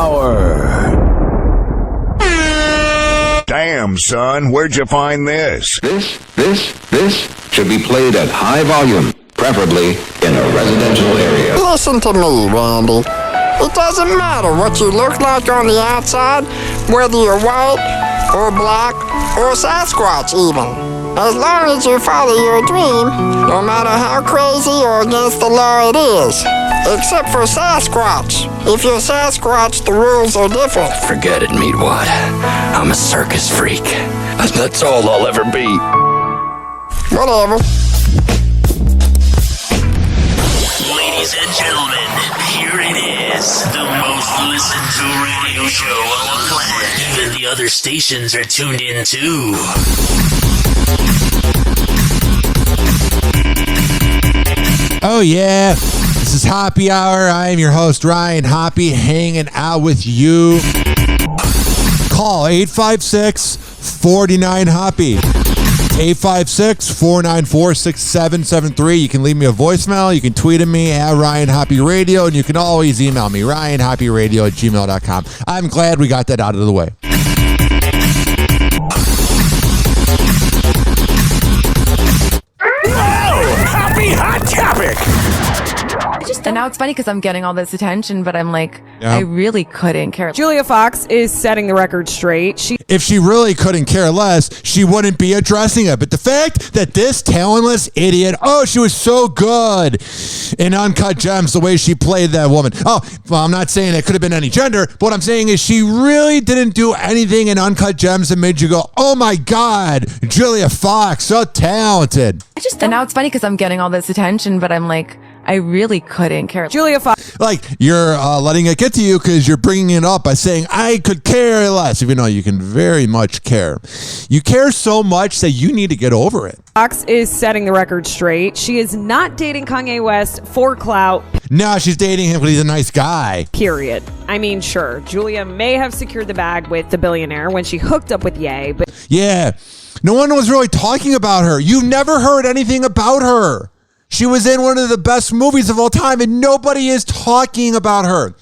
Hour. Damn, son, where'd you find this? This should be played at high volume, preferably in a residential area. Listen to me, Randy. It doesn't matter what you look like on the outside, whether you're white or black or Sasquatch even. As long as you follow your dream, no matter how crazy or against the law it is. Except for Sasquatch. If you're Sasquatch, the rules are different. Forget it, Meatwad. I'm a circus freak. And that's all I'll ever be. Whatever. Ladies and gentlemen, here it is. The most listened to radio show on the planet. Even the other stations are tuned in too. Oh yeah, this is Hoppe Hour. I am your host, Ryan Hoppe, hanging out with you. Call 856-49-HOPPE. 856-494-6773. You can leave me a voicemail. You can tweet at me at Ryan Hoppe Radio, and you can always email me, ryanhopperadio@gmail.com. I'm glad we got that out of the way. Hot topic. And now it's funny because I'm getting all this attention, but I'm like, I really couldn't care. Julia Fox is setting the record straight. If she really couldn't care less, she wouldn't be addressing it. But the fact that this talentless idiot, she was so good in Uncut Gems, the way she played that woman. Oh, well, I'm not saying it could have been any gender, but what I'm saying is she really didn't do anything in Uncut Gems that made you go, oh my God, Julia Fox, so talented. And now it's funny because I'm getting all this attention, but I'm like, I really couldn't care. Julia Fox. Like, you're letting it get to you because you're bringing it up by saying, I could care less, even though you can very much care. You care so much that you need to get over it. Fox is setting the record straight. She is not dating Kanye West for clout. No, she's dating him because he's a nice guy. Period. I mean, sure, Julia may have secured the bag with the billionaire when she hooked up with Ye, but... Yeah, no one was really talking about her. You've never heard anything about her. She was in one of the best movies of all time, and nobody is talking about her.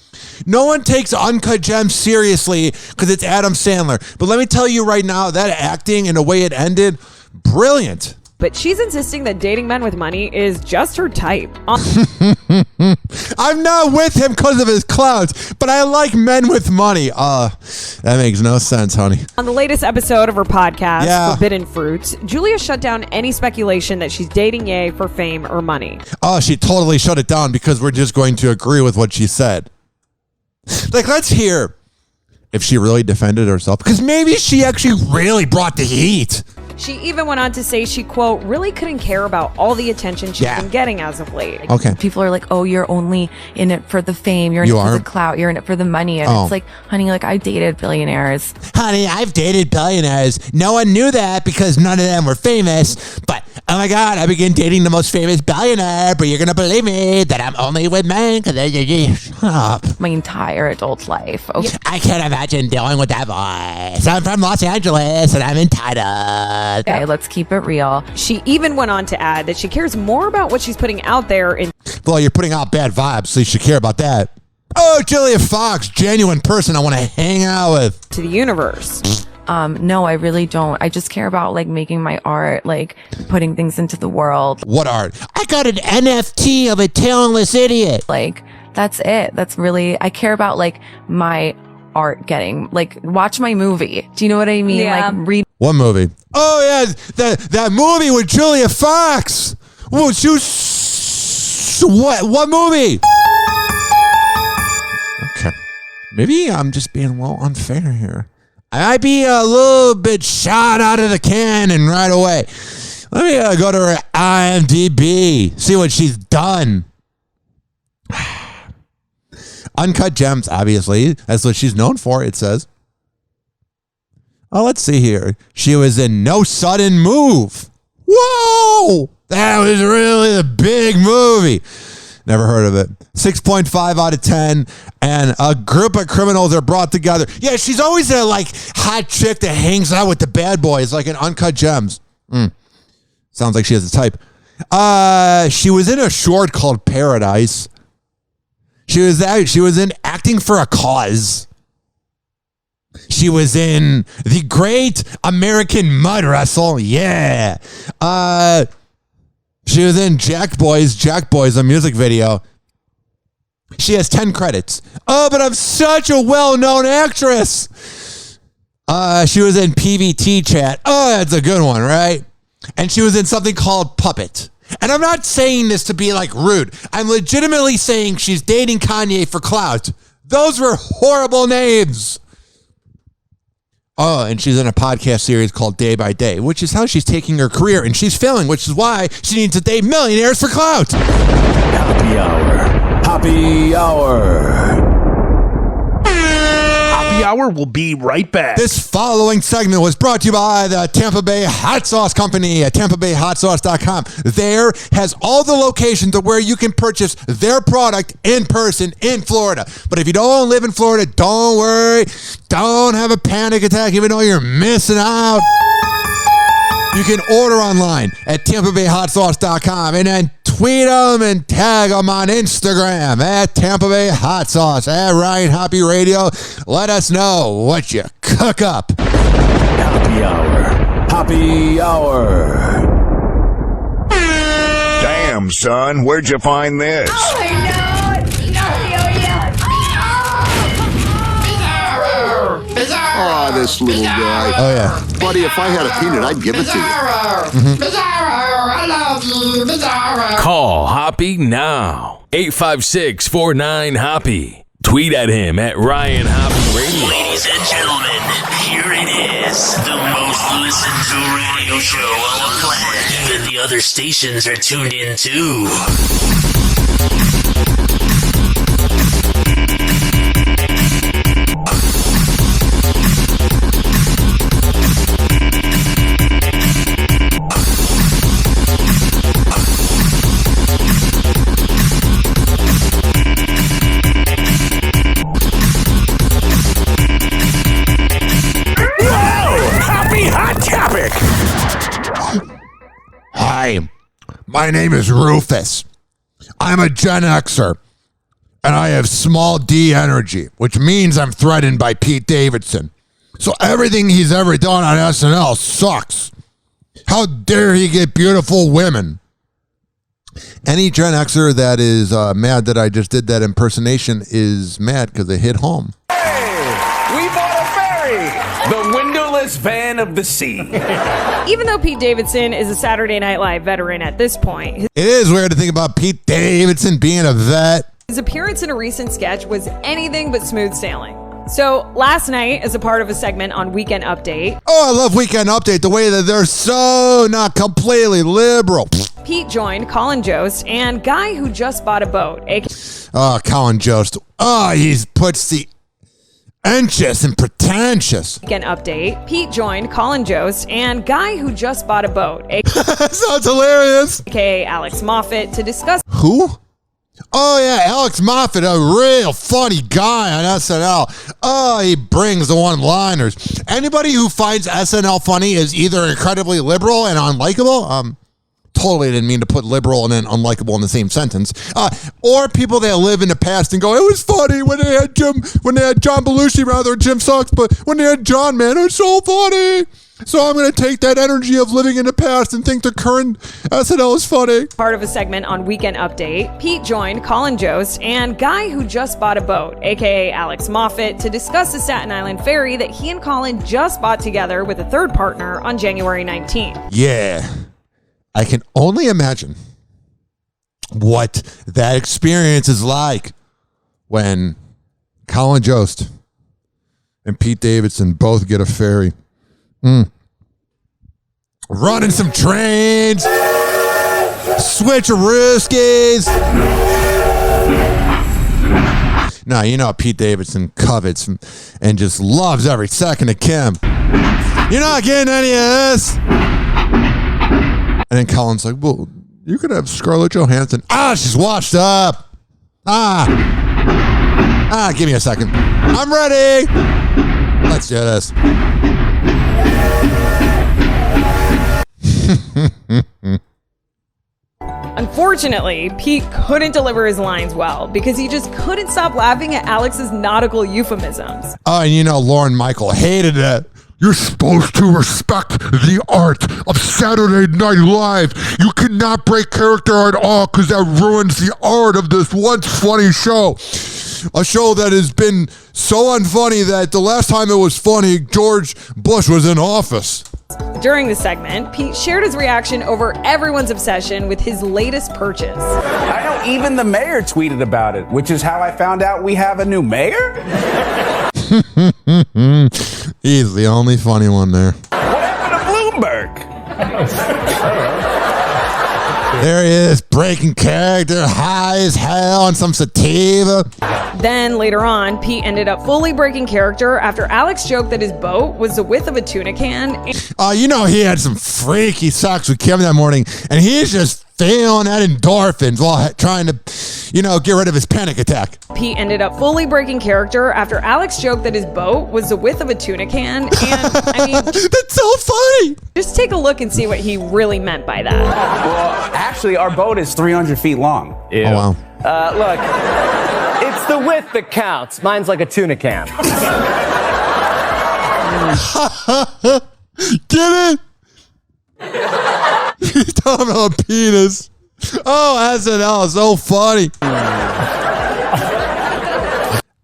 No one takes Uncut Gems seriously because it's Adam Sandler. But let me tell you right now, that acting and the way it ended, brilliant. But she's insisting that dating men with money is just her type. I'm not with him because of his clouds, but I like men with money. That makes no sense, honey. On the latest episode of her podcast, Forbidden Fruits, Julia shut down any speculation that she's dating Ye for fame or money. Oh, she totally shut it down because we're just going to agree with what she said. Like, let's hear if she really defended herself, because maybe she actually really brought the heat. She even went on to say she, quote, really couldn't care about all the attention she's been getting as of late. Okay. People are like, oh, you're only in it for the fame. You're in it for the clout. You're in it for the money. And it's like, honey, like, I dated billionaires. Honey, I've dated billionaires. No one knew that because none of them were famous. But, oh my God, I began dating the most famous billionaire. But you're going to believe me that I'm only with men. Shut up. My entire adult life. Okay. I can't imagine dealing with that voice. I'm from Los Angeles and I'm entitled. Okay, let's keep it real. She even went on to add that she cares more about what she's putting out there. Well, you're putting out bad vibes, so you should care about that. Oh, Julia Fox, genuine person I want to hang out with. To the universe. No, I really don't. I just care about like making my art, like putting things into the world. What art? I got an NFT of a talentless idiot. Like, that's it. That's really, I care about like my art getting, like, watch my movie. Do you know what I mean? Yeah. Like, read. What movie? Oh yeah, that movie with Julia Fox. Whoa, she was what movie? Okay, maybe I'm just being a little unfair here. I might be a little bit shot out of the cannon right away. Let me go to her IMDb, see what she's done. Uncut Gems, obviously. That's what she's known for, it says. Oh, let's see here. She was in No Sudden Move. Whoa! That was really the big movie. Never heard of it. 6.5 out of 10. And a group of criminals are brought together. Yeah, she's always that, like, hot chick that hangs out with the bad boys, like in Uncut Gems. Sounds like she has a type. She was in a short called Paradise. She was in Acting for a Cause. She was in the Great American Mud Wrestle. Yeah. She was in Jack Boys, a music video. She has 10 credits. Oh, but I'm such a well-known actress. She was in PVT Chat. Oh, that's a good one, right? And she was in something called Puppet. And I'm not saying this to be like rude. I'm legitimately saying she's dating Kanye for clout. Those were horrible names. Oh, and she's in a podcast series called Day by Day, which is how she's taking her career, and she's failing, which is why she needs to date millionaires for clout. Happy Hour. Happy Hour. Happy Hour will be right back. This following segment was brought to you by the Tampa Bay Hot Sauce Company at TampaBayHotSauce.com. There has all the locations of where you can purchase their product in person in Florida. But if you don't live in Florida, don't worry. Don't have a panic attack even though you're missing out. You can order online at TampaBayHotSauce.com and then tweet them and tag them on Instagram at Tampa Bay Hot Sauce at Ryan Hoppe Radio. Let us know what you cook up. Happy Hour. Happy Hour. Damn, son, where'd you find this? Oh, this little guy. Oh, yeah. Buddy, if I had a peanut, I'd give it to you. Bizarro, I love you, Bizarro. Call Hoppe now. 856-49-HOPPE. Tweet at him at Ryan Hoppe Radio. Ladies and gentlemen, here it is. The most listened to radio show on the planet. Even the other stations are tuned in too. Hi, my name is Rufus. I'm a Gen Xer, and I have small D energy, which means I'm threatened by Pete Davidson. So everything he's ever done on SNL sucks. How dare he get beautiful women? Any Gen Xer that is mad that I just did that impersonation is mad because they hit home. We bought a ferry, the windowless van of the sea. Even though Pete Davidson is a Saturday Night Live veteran at this point, It is weird to think about Pete Davidson being a vet. his appearance in a recent sketch was anything but smooth sailing. So last night, as a part of a segment on Weekend Update, Oh, I love Weekend Update, the way that they're so not completely liberal. Pete joined Colin Jost and Guy Who Just Bought a Boat, Oh, Colin Jost. Oh, he puts the anxious and pretentious. Weekend Update. Pete joined Colin Jost and Guy Who Just Bought a Boat, Sounds hilarious. aka Alex Moffat, to discuss Who? Oh, yeah, Alex Moffat, a real funny guy on SNL. Oh, he brings the one-liners. Anybody who finds SNL funny is either incredibly liberal and unlikable. Totally didn't mean to put liberal and then unlikable in the same sentence. Or people that live in the past and go, it was funny when they had John Belushi, rather, Jim sucks, but when they had John, man, it was so funny. So I'm going to take that energy of living in the past and think the current SNL is funny. part of a segment on Weekend Update. Pete joined Colin Jost and Guy Who Just Bought a Boat, aka Alex Moffat, to discuss the Staten Island ferry that he and Colin just bought together with a third partner on January 19th. Yeah. I can only imagine what that experience is like when Colin Jost and Pete Davidson both get a ferry. Running some trains, switcherooskies. Now, you know Pete Davidson covets and just loves every second of Kim. You're not getting any of this. And then Colin's like, well, you could have Scarlett Johansson. She's washed up. Give me a second. I'm ready. Let's do this. Unfortunately, Pete couldn't deliver his lines well because he just couldn't stop laughing at Alex's nautical euphemisms. Oh, and Lauren Michael hated it. You're supposed to respect the art of Saturday Night Live. You cannot break character at all because that ruins the art of this once funny show. A show that has been so unfunny that the last time it was funny, George Bush was in office. During the segment, Pete shared his reaction over everyone's obsession with his latest purchase. I know even the mayor tweeted about it, which is how I found out we have a new mayor. He's the only funny one there. What happened to Bloomberg? There he is, breaking character, high as hell on some sativa. Then later on, Pete ended up fully breaking character after Alex joked that his boat was the width of a tuna can. He had some freaky sex with Kim that morning, and he's just feeling that endorphins while trying to, get rid of his panic attack. Pete ended up fully breaking character after Alex joked that his boat was the width of a tuna can. And that's so funny. Just take a look and see what he really meant by that. Well, actually, our boat is 300 feet long. Ew. Oh, wow. Look, it's the width that counts. Mine's like a tuna can. Get it? He's talking about a penis. Oh, SNL is so funny.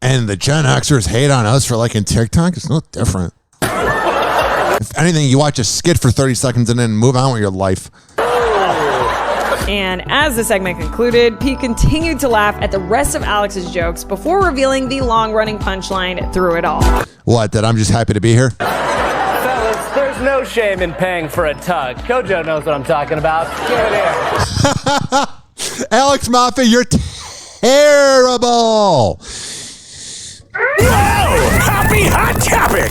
And the Gen Xers hate on us for liking TikTok. It's no different. If anything, you watch a skit for 30 seconds and then move on with your life. And as the segment concluded, Pete continued to laugh at the rest of Alex's jokes before revealing the long-running punchline through it all. What, that I'm just happy to be here? Fellas, there's no shame in paying for a tug. Kojo knows what I'm talking about. Give it here. Alex Moffat, you're terrible. Whoa! Happy hot topic!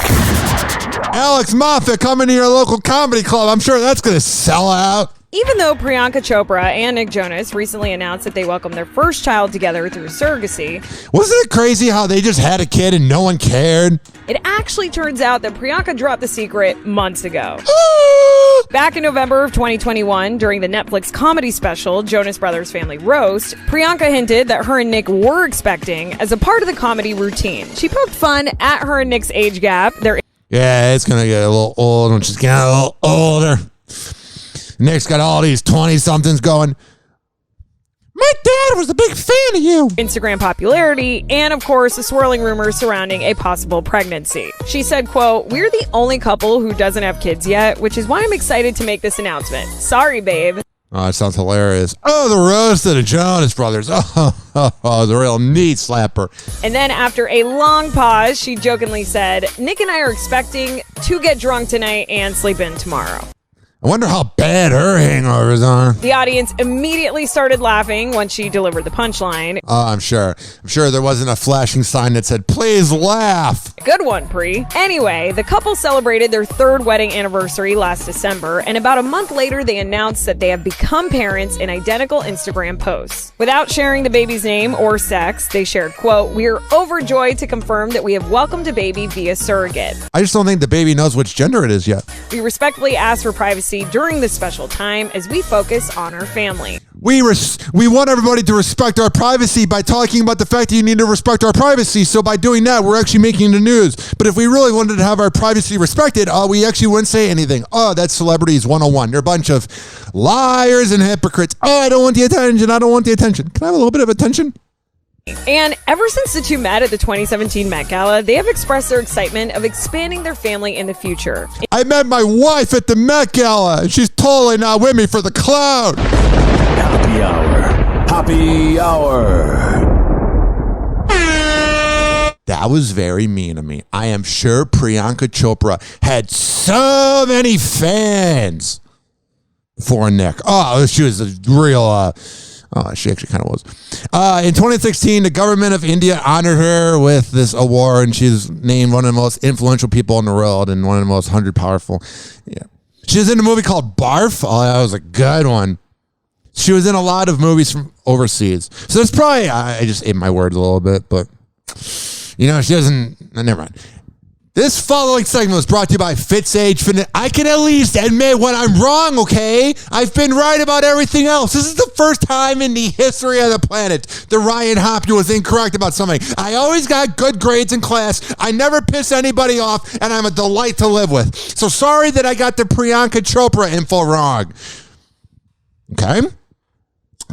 Alex Moffat coming to your local comedy club. I'm sure that's going to sell out. Even though Priyanka Chopra and Nick Jonas recently announced that they welcomed their first child together through surrogacy, wasn't it crazy how they just had a kid and no one cared? It actually turns out that Priyanka dropped the secret months ago. Back in November of 2021, during the Netflix comedy special, Jonas Brothers Family Roast, Priyanka hinted that her and Nick were expecting as a part of the comedy routine. She poked fun at her and Nick's age gap. Yeah, it's going to get a little old when she's getting a little older. Nick's got all these 20-somethings going, my dad was a big fan of you. Instagram popularity, and of course, the swirling rumors surrounding a possible pregnancy. She said, quote, "We're the only couple who doesn't have kids yet, which is why I'm excited to make this announcement. Sorry, babe." Oh, that sounds hilarious. Oh, the roast of the Jonas Brothers. Oh, the real meat slapper. And then after a long pause, she jokingly said, "Nick and I are expecting to get drunk tonight and sleep in tomorrow." I wonder how bad her hangovers are. The audience immediately started laughing when she delivered the punchline. Oh, I'm sure there wasn't a flashing sign that said, please laugh. Good one, Pri. Anyway, the couple celebrated their third wedding anniversary last December, and about a month later, they announced that they have become parents in identical Instagram posts. Without sharing the baby's name or sex, they shared, quote, "We are overjoyed to confirm that we have welcomed a baby via surrogate. I just don't think the baby knows which gender it is yet. We respectfully ask for privacy during this special time as we focus on our family. We want everybody to respect our privacy by talking about the fact that you need to respect our privacy. So by doing that, we're actually making the news. But if we really wanted to have our privacy respected, we actually wouldn't say anything. Oh, that's Celebrities 101. They're a bunch of liars and hypocrites. Oh, I don't want the attention. I don't want the attention. Can I have a little bit of attention? And ever since the two met at the 2017 Met Gala, they have expressed their excitement of expanding their family in the future. I met my wife at the Met Gala, and she's totally not with me for the cloud. Happy Hour. Happy Hour. That was very mean of me. I am sure Priyanka Chopra had so many fans for Nick. Oh, she was a real... she actually kind of was. In 2016, the government of India honored her with this award, and she's named one of the most influential people in the world and one of the most 100 powerful. Yeah, she was in a movie called Barf. Oh, that was a good one. She was in a lot of movies from overseas. So it's probably, I just ate my words a little bit, but, she doesn't, never mind. This following segment was brought to you by Age Fitness. I can at least admit when I'm wrong, okay? I've been right about everything else. This is the first time in the history of the planet that Ryan Hoppe was incorrect about something. I always got good grades in class. I never piss anybody off, and I'm a delight to live with. So sorry that I got the Priyanka Chopra info wrong. Okay?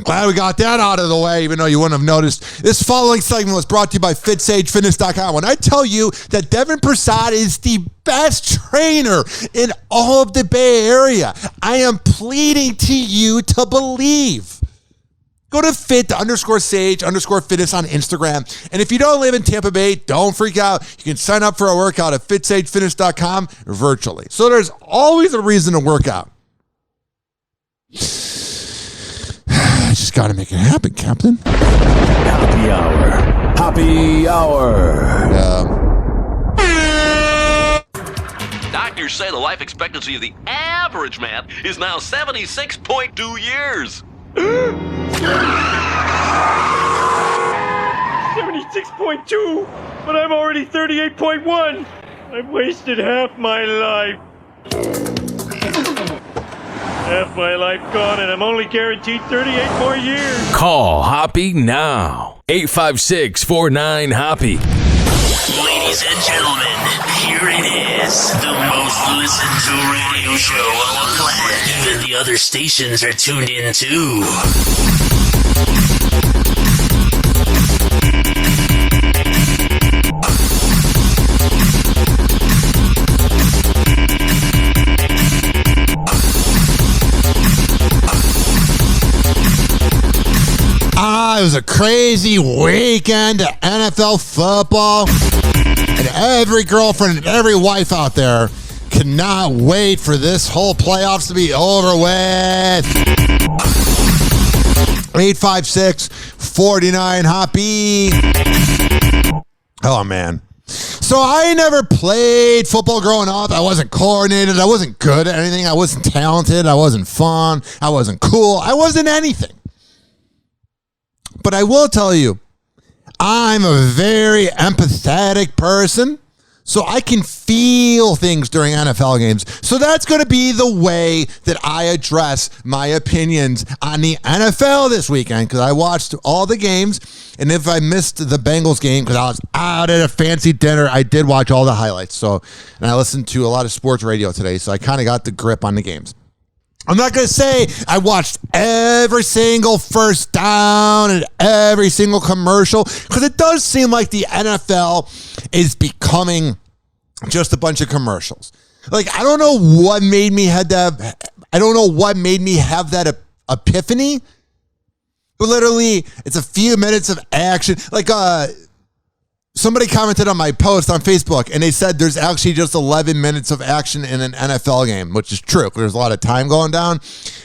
Glad we got that out of the way, even though you wouldn't have noticed. This following segment was brought to you by FitSageFitness.com. When I tell you that Devin Prasad is the best trainer in all of the Bay Area, I am pleading to you to believe. Go to fit_sage_fitness on Instagram. And if you don't live in Tampa Bay, don't freak out. You can sign up for a workout at FitSageFitness.com virtually. So there's always a reason to work out. I just got to make it happen, Captain. Happy Hour. Happy Hour. Doctors say the life expectancy of the average man is now 76.2 years. 76.2, but I'm already 38.1. I've wasted half my life. Half my life gone, and I'm only guaranteed 38 more years. Call Hoppe now. 856-49-HOPPE. Ladies and gentlemen, here it is. The most listened to radio show on the planet. Even the other stations are tuned in too. It was a crazy weekend of NFL football. And every girlfriend and every wife out there cannot wait for this whole playoffs to be over with. 856-49-HOPPE. Oh, man. So I never played football growing up. I wasn't coordinated. I wasn't good at anything. I wasn't talented. I wasn't fun. I wasn't cool. I wasn't anything. But I will tell you, I'm a very empathetic person, so I can feel things during NFL games. So that's going to be the way that I address my opinions on the NFL this weekend, because I watched all the games, and if I missed the Bengals game because I was out at a fancy dinner, I did watch all the highlights. And I listened to a lot of sports radio today, so I kind of got the grip on the games. I'm not going to say I watched every single first down and every single commercial, because it does seem like the NFL is becoming just a bunch of commercials. Like, I don't know what made me have that. I don't know what made me have that epiphany. But literally, it's a few minutes of action. Like, somebody commented on my post on Facebook, and they said there's actually just 11 minutes of action in an NFL game, which is true. There's a lot of time going down.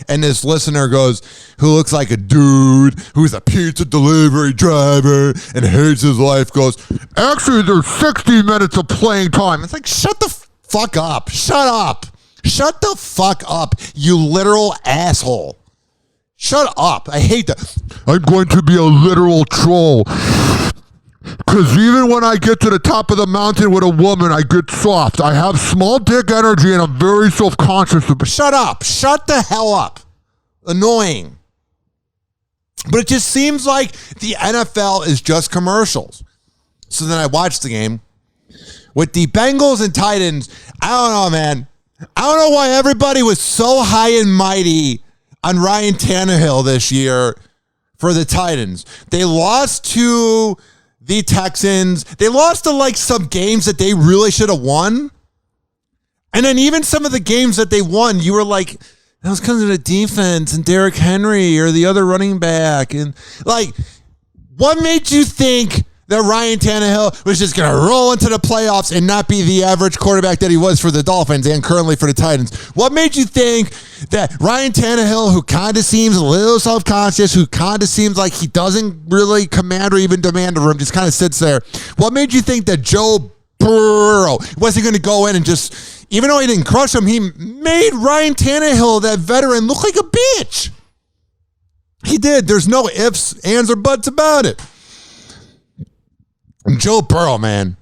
And this listener goes, who looks like a dude who's a pizza delivery driver and hates his life, goes, actually, there's 60 minutes of playing time. It's like, shut the fuck up. Shut up. Shut the fuck up, you literal asshole. Shut up. I hate that. I'm going to be a literal troll. Because even when I get to the top of the mountain with a woman, I get soft. I have small dick energy and I'm very self-conscious. But shut up. Shut the hell up. Annoying. But it just seems like the NFL is just commercials. So then I watched the game with the Bengals and Titans. I don't know, man. I don't know why everybody was so high and mighty on Ryan Tannehill this year for the Titans. They lost to the Texans. They lost to like some games that they really should have won. And then even some of the games that they won, you were like, that was because of the defense and Derrick Henry or the other running back. And like, what made you think that Ryan Tannehill was just going to roll into the playoffs and not be the average quarterback that he was for the Dolphins and currently for the Titans? What made you think that Ryan Tannehill, who kind of seems a little self-conscious, who kind of seems like he doesn't really command or even demand a room, just kind of sits there? What made you think that Joe Burrow wasn't going to go in and just, even though he didn't crush him, he made Ryan Tannehill, that veteran, look like a bitch? He did. There's no ifs, ands, or buts about it. And Joe Burrow, man,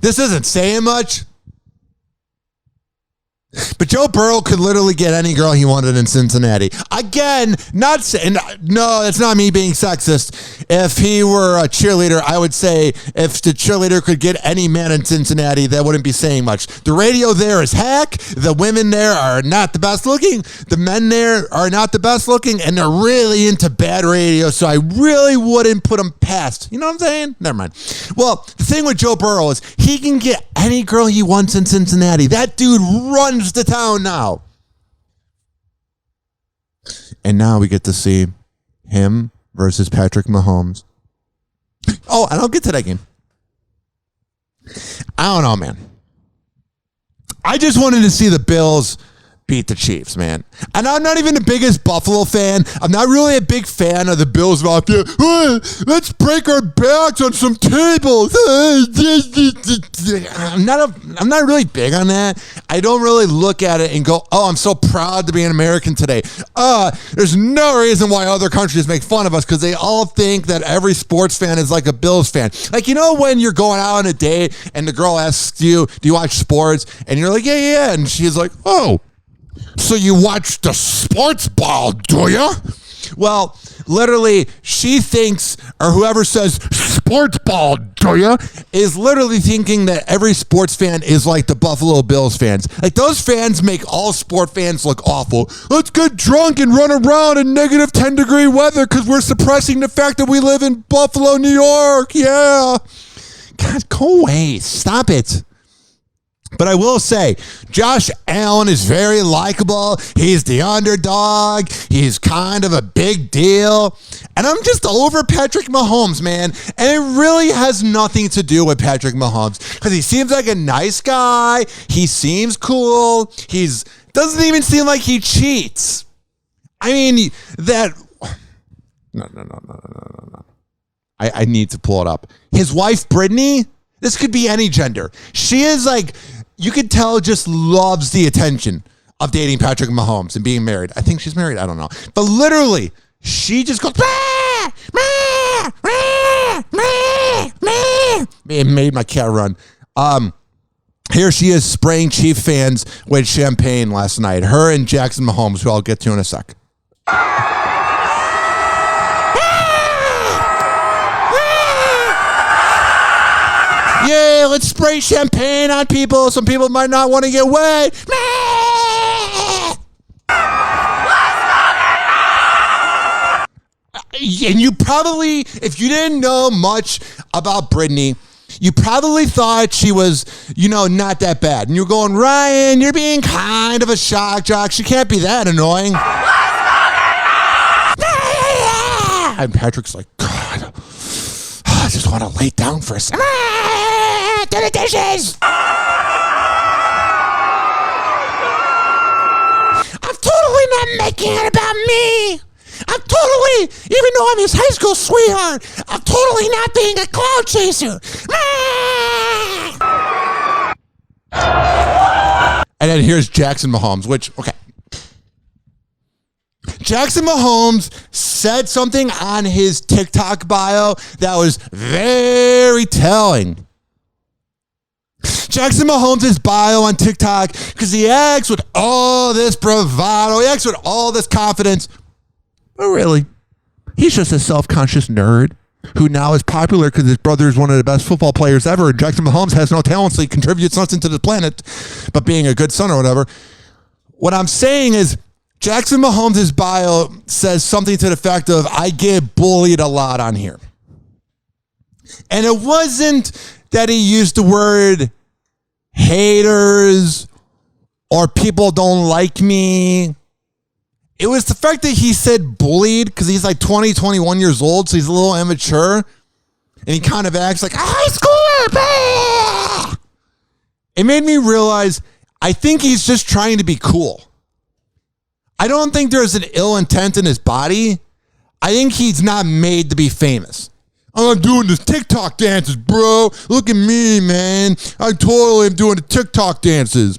This isn't saying much. But Joe Burrow could literally get any girl he wanted in Cincinnati. Again, not saying, no, it's not me being sexist. If he were a cheerleader, I would say if the cheerleader could get any man in Cincinnati, that wouldn't be saying much. The radio there is hack. The women there are not the best looking. The men there are not the best looking, and they're really into bad radio, so I really wouldn't put them past. You know what I'm saying? Never mind. Well, the thing with Joe Burrow is he can get any girl he wants in Cincinnati. That dude runs to town now. And now we get to see him versus Patrick Mahomes. Oh, and I'll get to that game. I don't know, man. I just wanted to see the Bills beat the Chiefs, man. And I'm not even the biggest Buffalo fan. I'm not really a big fan of the Bills out there. Let's break our backs on some tables. I'm not really big on that. I don't really look at it and go, oh, I'm so proud to be an American today. There's no reason why other countries make fun of us because they all think that every sports fan is like a Bills fan. Like, you know, when you're going out on a date and the girl asks you, do you watch sports? And you're like, yeah. And she's like, oh, so you watch the sports ball, do you? Well, literally, she thinks, or whoever says sports ball, do you, is literally thinking that every sports fan is like the Buffalo Bills fans. Like, those fans make all sport fans look awful. Let's get drunk and run around in negative 10-degree weather because we're suppressing the fact that we live in Buffalo, New York. Yeah. God, go away. Stop it. But I will say, Josh Allen is very likable. He's the underdog. He's kind of a big deal. And I'm just over Patrick Mahomes, man. And it really has nothing to do with Patrick Mahomes because he seems like a nice guy. He seems cool. Doesn't even seem like he cheats. I mean, No. I need to pull it up. His wife, Brittany, this could be any gender. She is like, you could tell, just loves the attention of dating Patrick Mahomes and being married. I think she's married. I don't know. But literally, she just goes, "Meh, meh, meh, meh, meh." It made my cat run. Here she is spraying Chief fans with champagne last night. Her and Jackson Mahomes, who I'll get to in a sec. Yeah, let's spray champagne on people. Some people might not want to get wet. And you probably, if you didn't know much about Brittany, you probably thought she was, not that bad. And you're going, Ryan, you're being kind of a shock jock. She can't be that annoying. And Patrick's like, God, I just want to lay down for a second. Do the dishes. I'm totally not making it about me. I'm totally, even though I'm his high school sweetheart, I'm totally not being a cloud chaser. And then here's Jackson Mahomes, which, okay. Jackson Mahomes said something on his TikTok bio that was very telling. Jackson Mahomes' bio on TikTok, because he acts with all this bravado, he acts with all this confidence, but really, he's just a self-conscious nerd who now is popular because his brother is one of the best football players ever, and Jackson Mahomes has no talent, so he contributes nothing to the planet, but being a good son or whatever. What I'm saying is, Jackson Mahomes' bio says something to the fact of, I get bullied a lot on here. And it wasn't that he used the word haters or people don't like me. It was the fact that he said bullied because he's like 20, 21 years old, so he's a little immature. And he kind of acts like a high schooler. It made me realize, I think he's just trying to be cool. I don't think there's an ill intent in his body. I think he's not made to be famous. I'm doing the TikTok dances, bro. Look at me, man. I totally am doing the TikTok dances.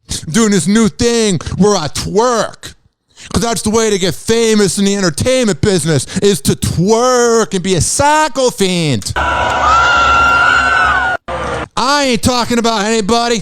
I'm doing this new thing where I twerk. Because that's the way to get famous in the entertainment business, is to twerk and be a sycophant. I ain't talking about anybody.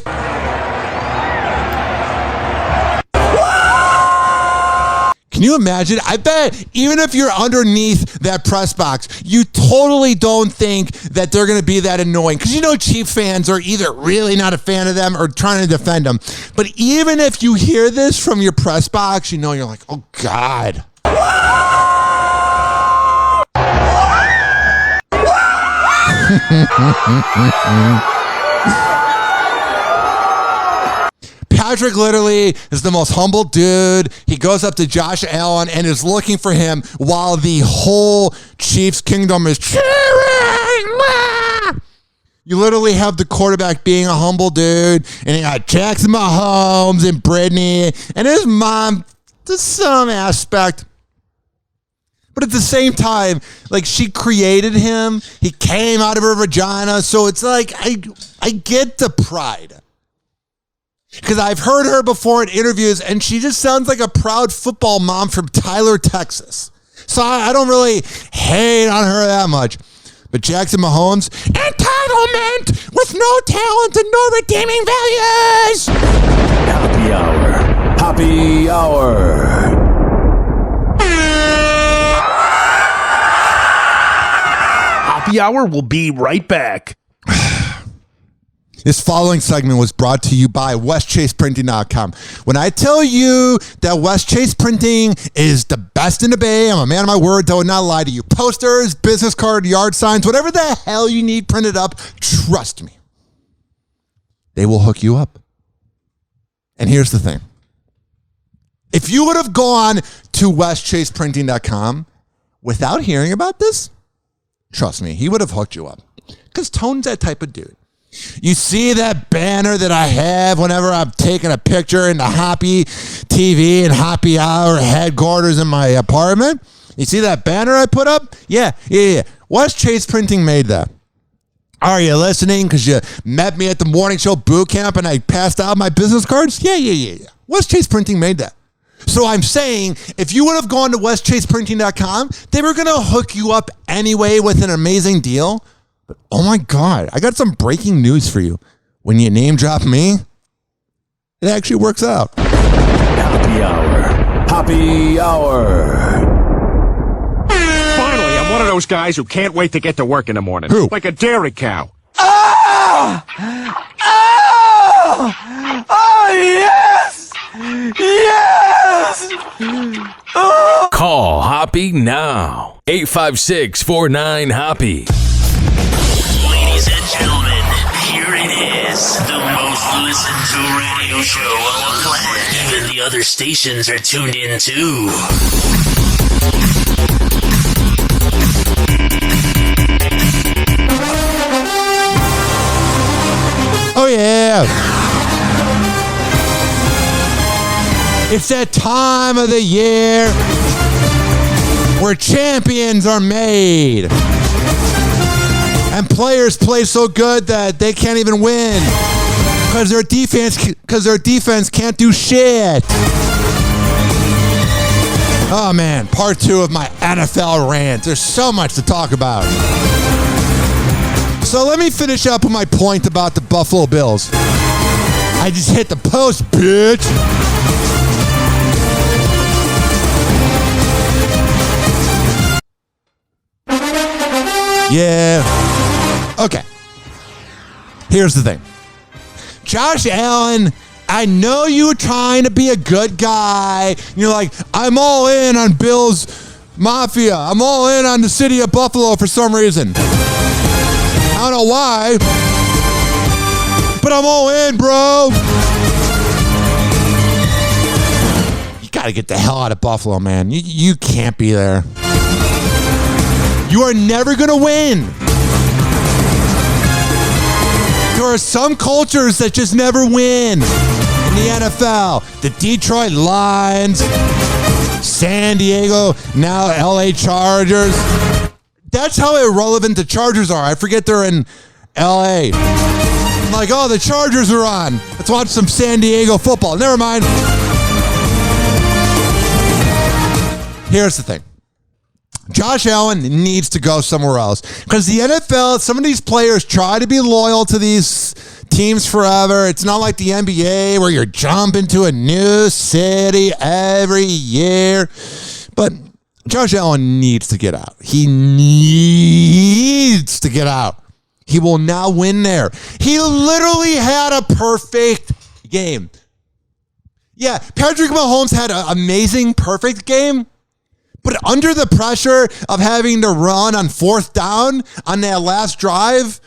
Can you imagine? I bet even if you're underneath that press box, you totally don't think that they're going to be that annoying. Because you know Chief fans are either really not a fan of them or trying to defend them. But even if you hear this from your press box, you know you're like, oh, God. Patrick literally is the most humble dude. He goes up to Josh Allen and is looking for him while the whole Chiefs kingdom is cheering. You literally have the quarterback being a humble dude, and you got Jackson Mahomes and Brittany and his mom to some aspect. But at the same time, like, she created him. He came out of her vagina. So it's like, I get the pride. Because I've heard her before in interviews, and she just sounds like a proud football mom from Tyler, Texas. So I don't really hate on her that much. But Jackson Mahomes, entitlement with no talent and no redeeming values. Happy Hour. Happy Hour. Happy Hour will be right back. This following segment was brought to you by WestChasePrinting.com. When I tell you that West Chase Printing is the best in the Bay, I'm a man of my word, I would not lie to you. Posters, business card, yard signs, whatever the hell you need printed up, trust me. They will hook you up. And here's the thing. If you would have gone to WestChasePrinting.com without hearing about this, trust me, he would have hooked you up. Because Tone's that type of dude. You see that banner that I have whenever I'm taking a picture in the Hoppe TV and Happy Hour headquarters in my apartment? You see that banner I put up? Yeah. West Chase Printing made that. Are you listening? Because you met me at the morning show boot camp and I passed out my business cards? Yeah. West Chase Printing made that. So I'm saying, if you would have gone to WestChasePrinting.com, they were going to hook you up anyway with an amazing deal. But oh my God, I got some breaking news for you. When you name drop me, it actually works out. Happy Hour. Happy Hour. Finally, I'm one of those guys who can't wait to get to work in the morning. Who? Like a dairy cow. Oh, yes! Yes! Oh. Call Hoppe now. 856-49-HOPPE. Ladies and gentlemen, here it is. The most listened to radio show on the planet. Even the other stations are tuned in too. Oh yeah. It's that time of the year where champions are made. And players play so good that they can't even win because their defense can't do shit. Oh man, part 2 of my NFL rant. There's so much to talk about. So let me finish up with my point about the Buffalo Bills. I just hit the post, bitch. Yeah. Okay. Here's the thing. Josh Allen, I know you were trying to be a good guy. You're like, I'm all in on Bills Mafia. I'm all in on the city of Buffalo for some reason. I don't know why, but I'm all in, bro. You got to get the hell out of Buffalo, man. You can't be there. You are never going to win. There are some cultures that just never win in the NFL. The Detroit Lions, San Diego, now LA Chargers. That's how irrelevant the Chargers are. I forget they're in LA. I'm like, oh, the Chargers are on. Let's watch some San Diego football. Never mind. Here's the thing. Josh Allen needs to go somewhere else because the NFL, some of these players try to be loyal to these teams forever. It's not like the NBA where you're jumping to a new city every year. But Josh Allen needs to get out. He needs to get out. He will now win there. He literally had a perfect game. Yeah, Patrick Mahomes had an amazing, perfect game. But under the pressure of having to run on 4th down on that last drive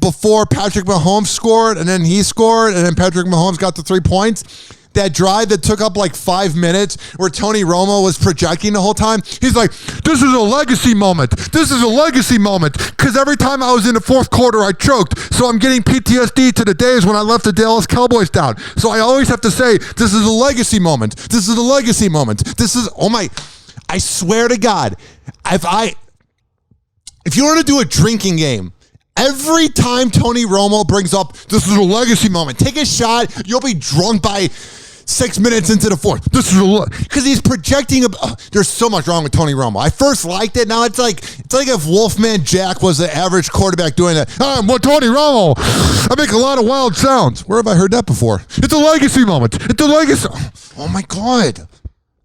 before Patrick Mahomes scored, and then he scored, and then Patrick Mahomes got the 3 points, that drive that took up like 5 minutes where Tony Romo was projecting the whole time, he's like, this is a legacy moment. This is a legacy moment because every time I was in the 4th quarter, I choked. So I'm getting PTSD to the days when I left the Dallas Cowboys down. So I always have to say, this is a legacy moment. This is a legacy moment. This is, oh my, I swear to God, if you want to do a drinking game, every time Tony Romo brings up, this is a legacy moment, take a shot, you'll be drunk by 6 minutes into the 4th. This is because he's projecting. There's so much wrong with Tony Romo. I first liked it. Now it's like if Wolfman Jack was the average quarterback doing that. Well, Tony Romo, I make a lot of wild sounds. Where have I heard that before? It's a legacy moment. It's a legacy. Oh my God,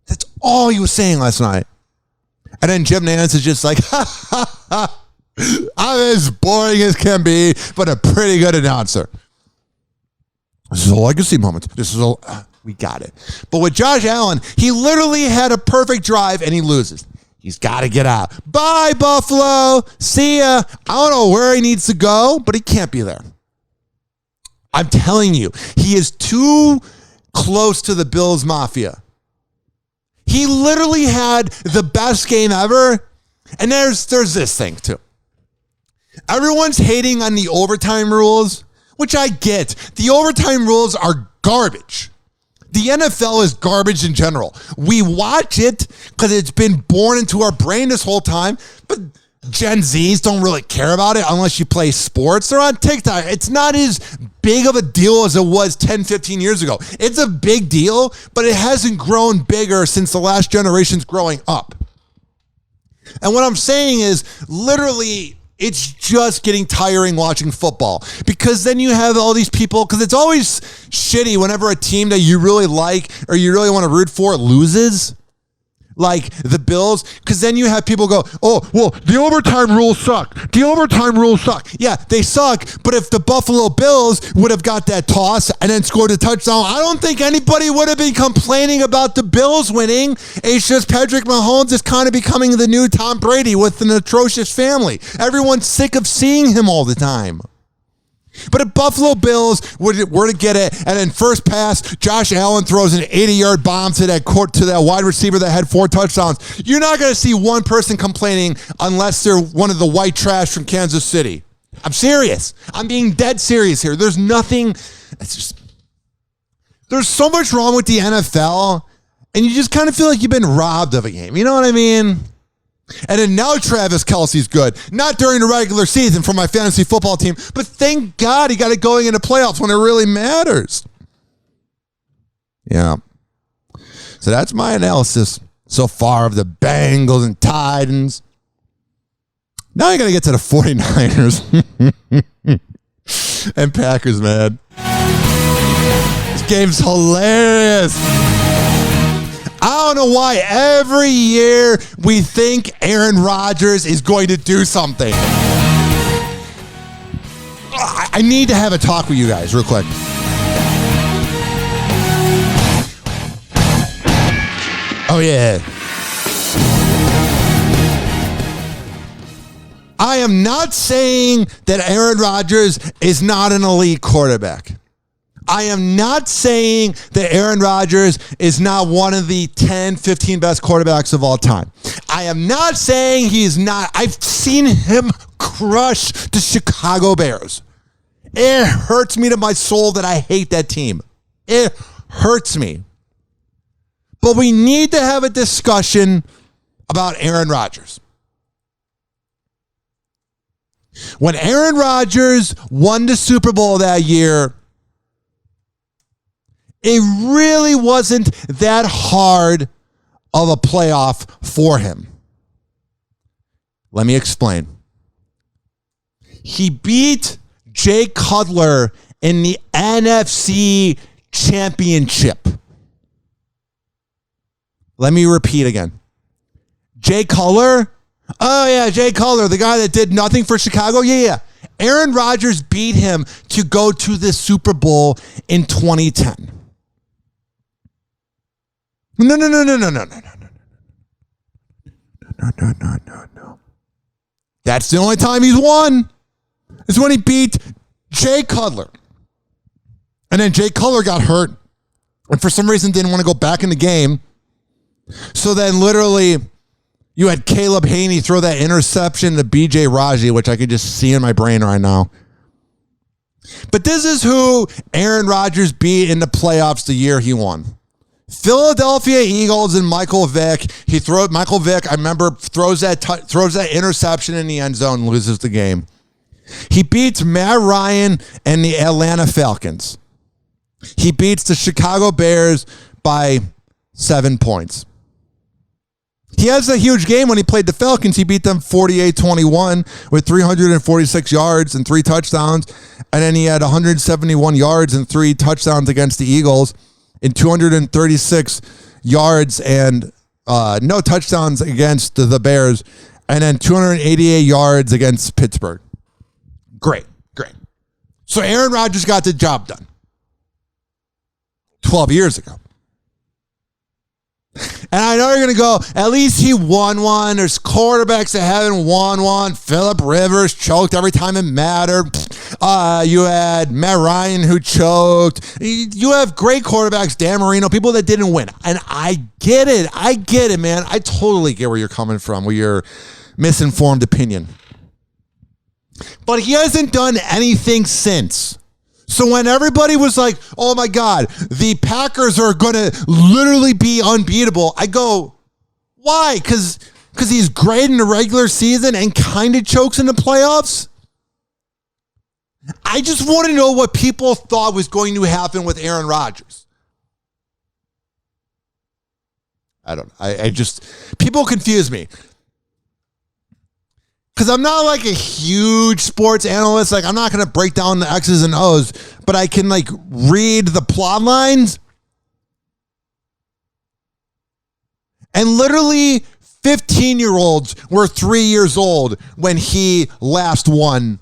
that's all he was saying last night. And then Jim Nantz is just like, I'm as boring as can be, but a pretty good announcer. This is a legacy moment. This is we got it. But with Josh Allen, he literally had a perfect drive and he loses. He's got to get out. Bye, Buffalo. See ya. I don't know where he needs to go, but he can't be there. I'm telling you, he is too close to the Bills Mafia. He literally had the best game ever. And there's this thing too. Everyone's hating on the overtime rules, which I get. The overtime rules are garbage. The NFL is garbage in general. We watch it because it's been born into our brain this whole time, but Gen Zs don't really care about it unless you play sports. They're on TikTok. It's not as big of a deal as it was 10, 15 years ago. It's a big deal, but it hasn't grown bigger since the last generation's growing up. And what I'm saying is literally it's just getting tiring watching football because then you have all these people, because it's always shitty whenever a team that you really like or you really want to root for loses, like the Bills, because then you have people go, oh, well, the overtime rules suck. The overtime rules suck. Yeah, they suck, but if the Buffalo Bills would have got that toss and then scored a touchdown, I don't think anybody would have been complaining about the Bills winning. It's just Patrick Mahomes is kind of becoming the new Tom Brady with an atrocious family. Everyone's sick of seeing him all the time. But if Buffalo Bills were to get it, and then first pass, Josh Allen throws an 80-yard bomb to that wide receiver that had 4 touchdowns, you're not going to see one person complaining unless they're one of the white trash from Kansas City. I'm serious. I'm being dead serious here. There's nothing. There's so much wrong with the NFL, and you just kind of feel like you've been robbed of a game. You know what I mean? And then now Travis Kelce's good. Not during the regular season for my fantasy football team, but thank God he got it going into playoffs when it really matters. Yeah. So that's my analysis so far of the Bengals and Titans. Now I got to get to the 49ers and Packers, man. This game's hilarious. I don't know why every year we think Aaron Rodgers is going to do something. I need to have a talk with you guys real quick. Oh, yeah. I am not saying that Aaron Rodgers is not an elite quarterback. I am not saying that Aaron Rodgers is not one of the 10, 15 best quarterbacks of all time. I am not saying he's not. I've seen him crush the Chicago Bears. It hurts me to my soul that I hate that team. It hurts me. But we need to have a discussion about Aaron Rodgers. When Aaron Rodgers won the Super Bowl that year, it really wasn't that hard of a playoff for him. Let me explain. He beat Jay Cutler in the NFC Championship. Let me repeat again. Jay Cutler? Oh, yeah, Jay Cutler, the guy that did nothing for Chicago? Yeah. Aaron Rodgers beat him to go to the Super Bowl in 2010. No. That's the only time he's won. Is when he beat Jay Cutler. And then Jay Cutler got hurt and for some reason didn't want to go back in the game. So then literally you had Caleb Haney throw that interception to BJ Raji, which I could just see in my brain right now. But this is who Aaron Rodgers beat in the playoffs the year he won. Philadelphia Eagles and Michael Vick. Michael Vick, I remember, throws that interception in the end zone and loses the game. He beats Matt Ryan and the Atlanta Falcons. He beats the Chicago Bears by 7 points. He has a huge game when he played the Falcons. He beat them 48-21 with 346 yards and 3 touchdowns. And then he had 171 yards and 3 touchdowns against the Eagles and 236 yards and no touchdowns against the Bears. And then 288 yards against Pittsburgh. Great. So Aaron Rodgers got the job done 12 years ago. And I know you're going to go, at least he won one. There's quarterbacks that haven't won one. Phillip Rivers choked every time it mattered. You had Matt Ryan who choked. You have great quarterbacks, Dan Marino, people that didn't win. And I get it, man. I totally get where you're coming from with your misinformed opinion. But he hasn't done anything since. So when everybody was like, oh my God, the Packers are going to literally be unbeatable, I go, why? Because he's great in the regular season and kind of chokes in the playoffs? I just want to know what people thought was going to happen with Aaron Rodgers. I don't know. People confuse me. Because I'm not like a huge sports analyst. Like, I'm not going to break down the X's and O's, but I can like read the plot lines. And literally 15-year-olds were 3 years old when he last won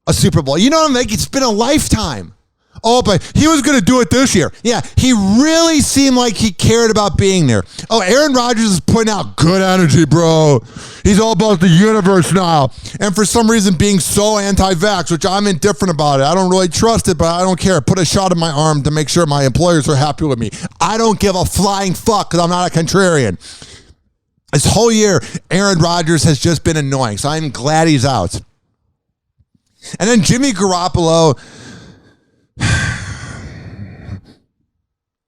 a Super Bowl. You know what I'm like? It's been a lifetime. Oh, but he was going to do it this year. Yeah, he really seemed like he cared about being there. Oh, Aaron Rodgers is putting out good energy, bro. He's all about the universe now. And for some reason being so anti-vax, which I'm indifferent about it. I don't really trust it, but I don't care. Put a shot in my arm to make sure my employers are happy with me. I don't give a flying fuck because I'm not a contrarian. This whole year, Aaron Rodgers has just been annoying, so I'm glad he's out. And then Jimmy Garoppolo...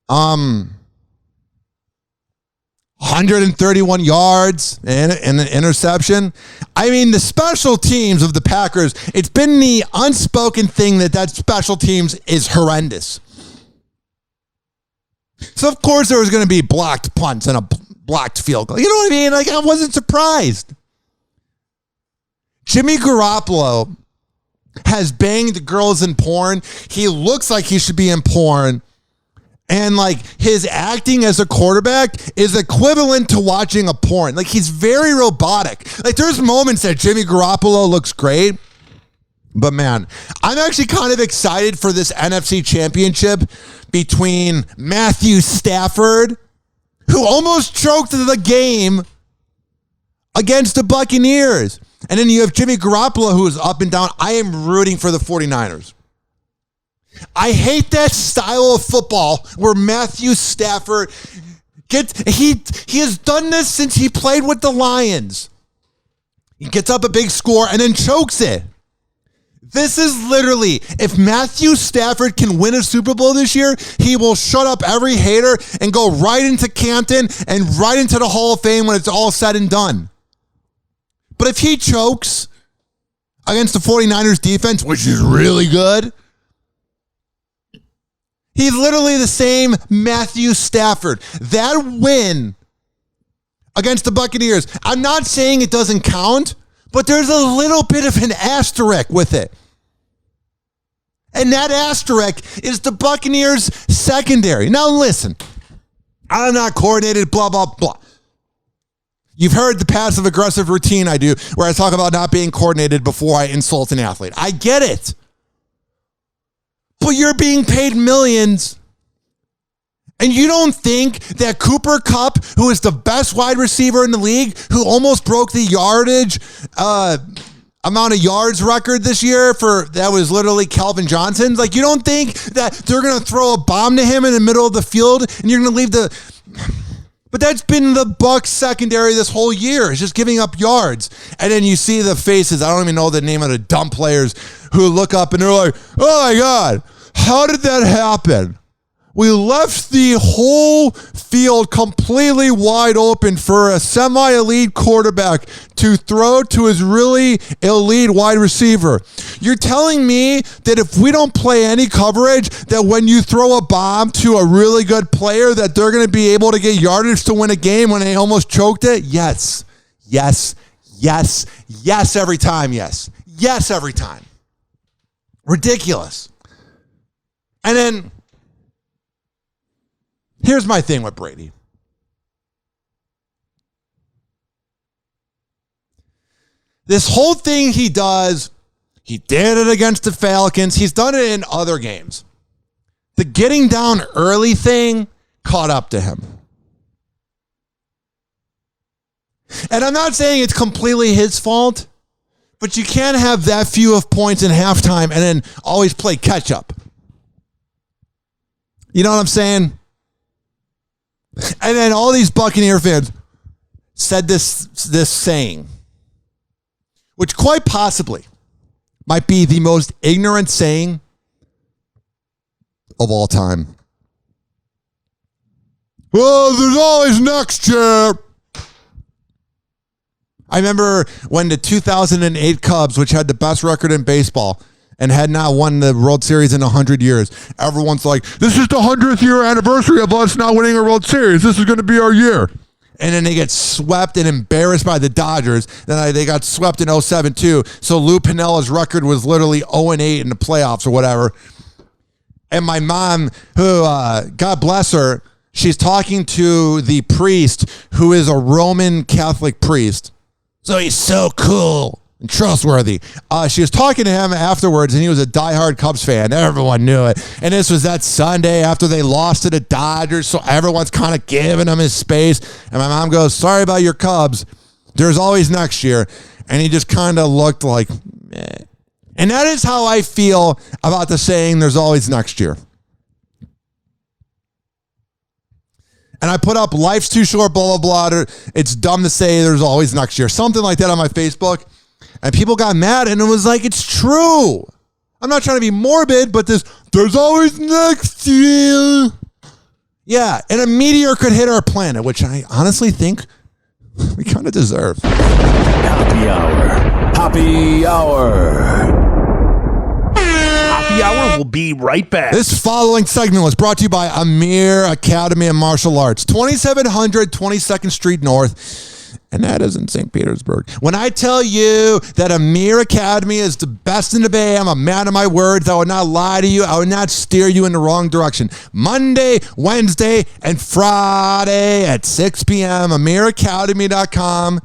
131 yards and an interception. I mean, the special teams of the Packers, it's been the unspoken thing that special teams is horrendous. So, of course, there was going to be blocked punts and a blocked field goal. You know what I mean? Like, I wasn't surprised. Jimmy Garoppolo has banged girls in porn. He looks like he should be in porn. And like his acting as a quarterback is equivalent to watching a porn. Like he's very robotic. Like there's moments that Jimmy Garoppolo looks great. But man, I'm actually kind of excited for this NFC Championship between Matthew Stafford, who almost choked the game against the Buccaneers. And then you have Jimmy Garoppolo, who is up and down. I am rooting for the 49ers. I hate that style of football where Matthew Stafford he has done this since he played with the Lions. He gets up a big score and then chokes it. This is literally, if Matthew Stafford can win a Super Bowl this year, he will shut up every hater and go right into Canton and right into the Hall of Fame when it's all said and done. But if he chokes against the 49ers defense, which is really good, he's literally the same Matthew Stafford. That win against the Buccaneers, I'm not saying it doesn't count, but there's a little bit of an asterisk with it. And that asterisk is the Buccaneers secondary. Now listen, I'm not coordinated, blah, blah, blah. You've heard the passive aggressive routine I do where I talk about not being coordinated before I insult an athlete. I get it. But you're being paid millions. And you don't think that Cooper Kupp, who is the best wide receiver in the league, who almost broke the yardage amount of yards record this year that was literally Calvin Johnson's. Like, you don't think that they're going to throw a bomb to him in the middle of the field and you're going to leave but that's been the Bucs secondary this whole year. It's just giving up yards. And then you see the faces. I don't even know the name of the dumb players who look up and they're like, oh my God, how did that happen? We left the whole field completely wide open for a semi-elite quarterback to throw to his really elite wide receiver. You're telling me that if we don't play any coverage, that when you throw a bomb to a really good player, that they're going to be able to get yardage to win a game when they almost choked it? Yes. Yes. Yes. Yes every time. Yes. Yes every time. Ridiculous. And then here's my thing with Brady. This whole thing he does, he did it against the Falcons. He's done it in other games. The getting down early thing caught up to him. And I'm not saying it's completely his fault, but you can't have that few of points in halftime and then always play catch up. You know what I'm saying? And then all these Buccaneer fans said this saying, which quite possibly might be the most ignorant saying of all time. Well, there's always next year. I remember when the 2008 Cubs, which had the best record in baseball, and had not won the World Series in 100 years. Everyone's like, this is the 100th year anniversary of us not winning a World Series. This is going to be our year. And then they get swept and embarrassed by the Dodgers. Then they got swept in 07 too. So Lou Pinella's record was literally 0-8 in the playoffs or whatever. And my mom, who, God bless her, she's talking to the priest who is a Roman Catholic priest. So he's so cool and trustworthy. She was talking to him afterwards, and he was a diehard Cubs fan. Everyone knew it. And this was that Sunday after they lost to the Dodgers, so everyone's kind of giving him his space. And my mom goes, sorry about your Cubs. There's always next year. And he just kind of looked like, meh. And that is how I feel about the saying, there's always next year. And I put up, life's too short, blah, blah, blah. It's dumb to say there's always next year. Something like that on my Facebook. And people got mad, and it was like, it's true. I'm not trying to be morbid, but there's always next year. Yeah, and a meteor could hit our planet, which I honestly think we kind of deserve. Happy Hour. Happy Hour. Happy Hour will be right back. This following segment was brought to you by Amir Academy of Martial Arts, 2700 22nd Street North. And that is in St. Petersburg. When I tell you that Amir Academy is the best in the Bay, I'm a man of my words. I would not lie to you. I would not steer you in the wrong direction. Monday, Wednesday, and Friday at 6 p.m. AmirAcademy.com.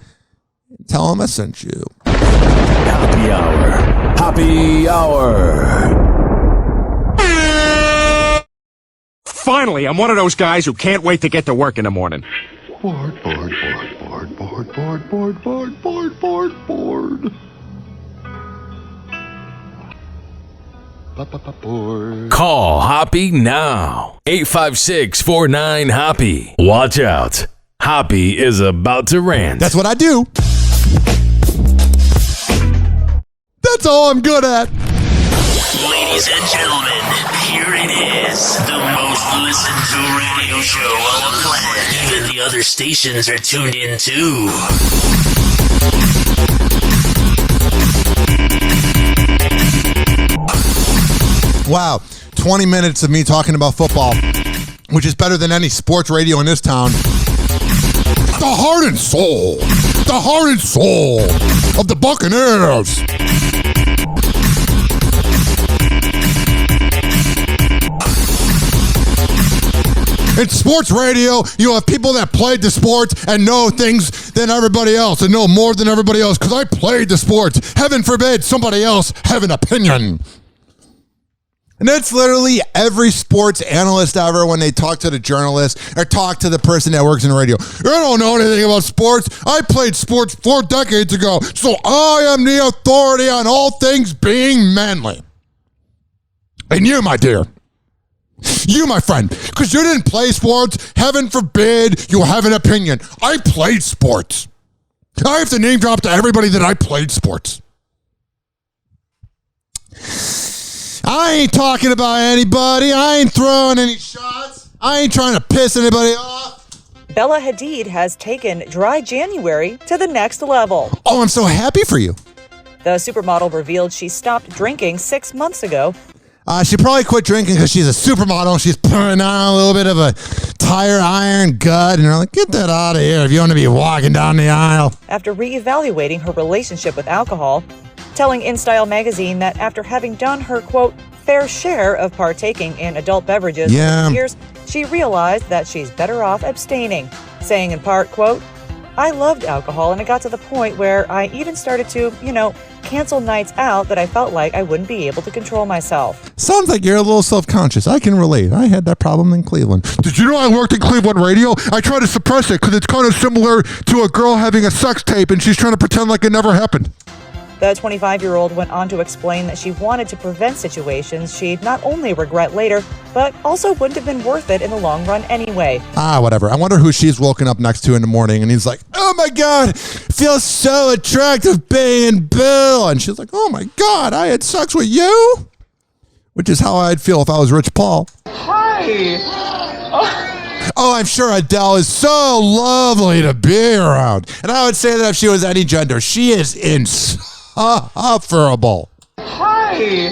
Tell them I sent you. Happy Hour. Happy Hour. Finally, I'm one of those guys who can't wait to get to work in the morning. Bored. Call Hoppe now. 856-49-HOPPE. Watch out. Hoppe is about to rant. That's what I do. That's all I'm good at. Ladies and gentlemen, here it is. The most listened to radio show on the planet. Even the other stations are tuned in too. Wow, 20 minutes of me talking about football, which is better than any sports radio in this town. The heart and soul of the Buccaneers. In sports radio, you have people that played the sports and know things than everybody else and know more than everybody else because I played the sports. Heaven forbid somebody else have an opinion. And that's literally every sports analyst ever when they talk to the journalist or talk to the person that works in radio. I don't know anything about sports. I played sports 4 decades ago, so I am the authority on all things being manly. And you, my dear, you, my friend, because you didn't play sports, heaven forbid you have an opinion. I played sports. I have to name drop to everybody that I played sports. I ain't talking about anybody. I ain't throwing any shots. I ain't trying to piss anybody off. Bella Hadid has taken dry January to the next level. Oh, I'm so happy for you. The supermodel revealed she stopped drinking 6 months ago. She probably quit drinking because she's a supermodel. She's putting on a little bit of a tire iron gut. And they're like, get that out of here if you want to be walking down the aisle. After reevaluating her relationship with alcohol, telling InStyle magazine that after having done her, quote, fair share of partaking in adult beverages over the years, she realized that she's better off abstaining, saying in part, quote, I loved alcohol and it got to the point where I even started to, cancel nights out that I felt like I wouldn't be able to control myself. Sounds like you're a little self-conscious. I can relate. I had that problem in Cleveland. Did you know I worked in Cleveland radio? I try to suppress it because it's kind of similar to a girl having a sex tape and she's trying to pretend like it never happened. The 25-year-old went on to explain that she wanted to prevent situations she'd not only regret later, but also wouldn't have been worth it in the long run anyway. Whatever. I wonder who she's woken up next to in the morning, and he's like, oh my God, feels so attractive being Bill. And she's like, oh my God, I had sex with you? Which is how I'd feel if I was Rich Paul. Hi. Oh, I'm sure Adele is so lovely to be around. And I would say that if she was any gender, she is insufferable. Hi.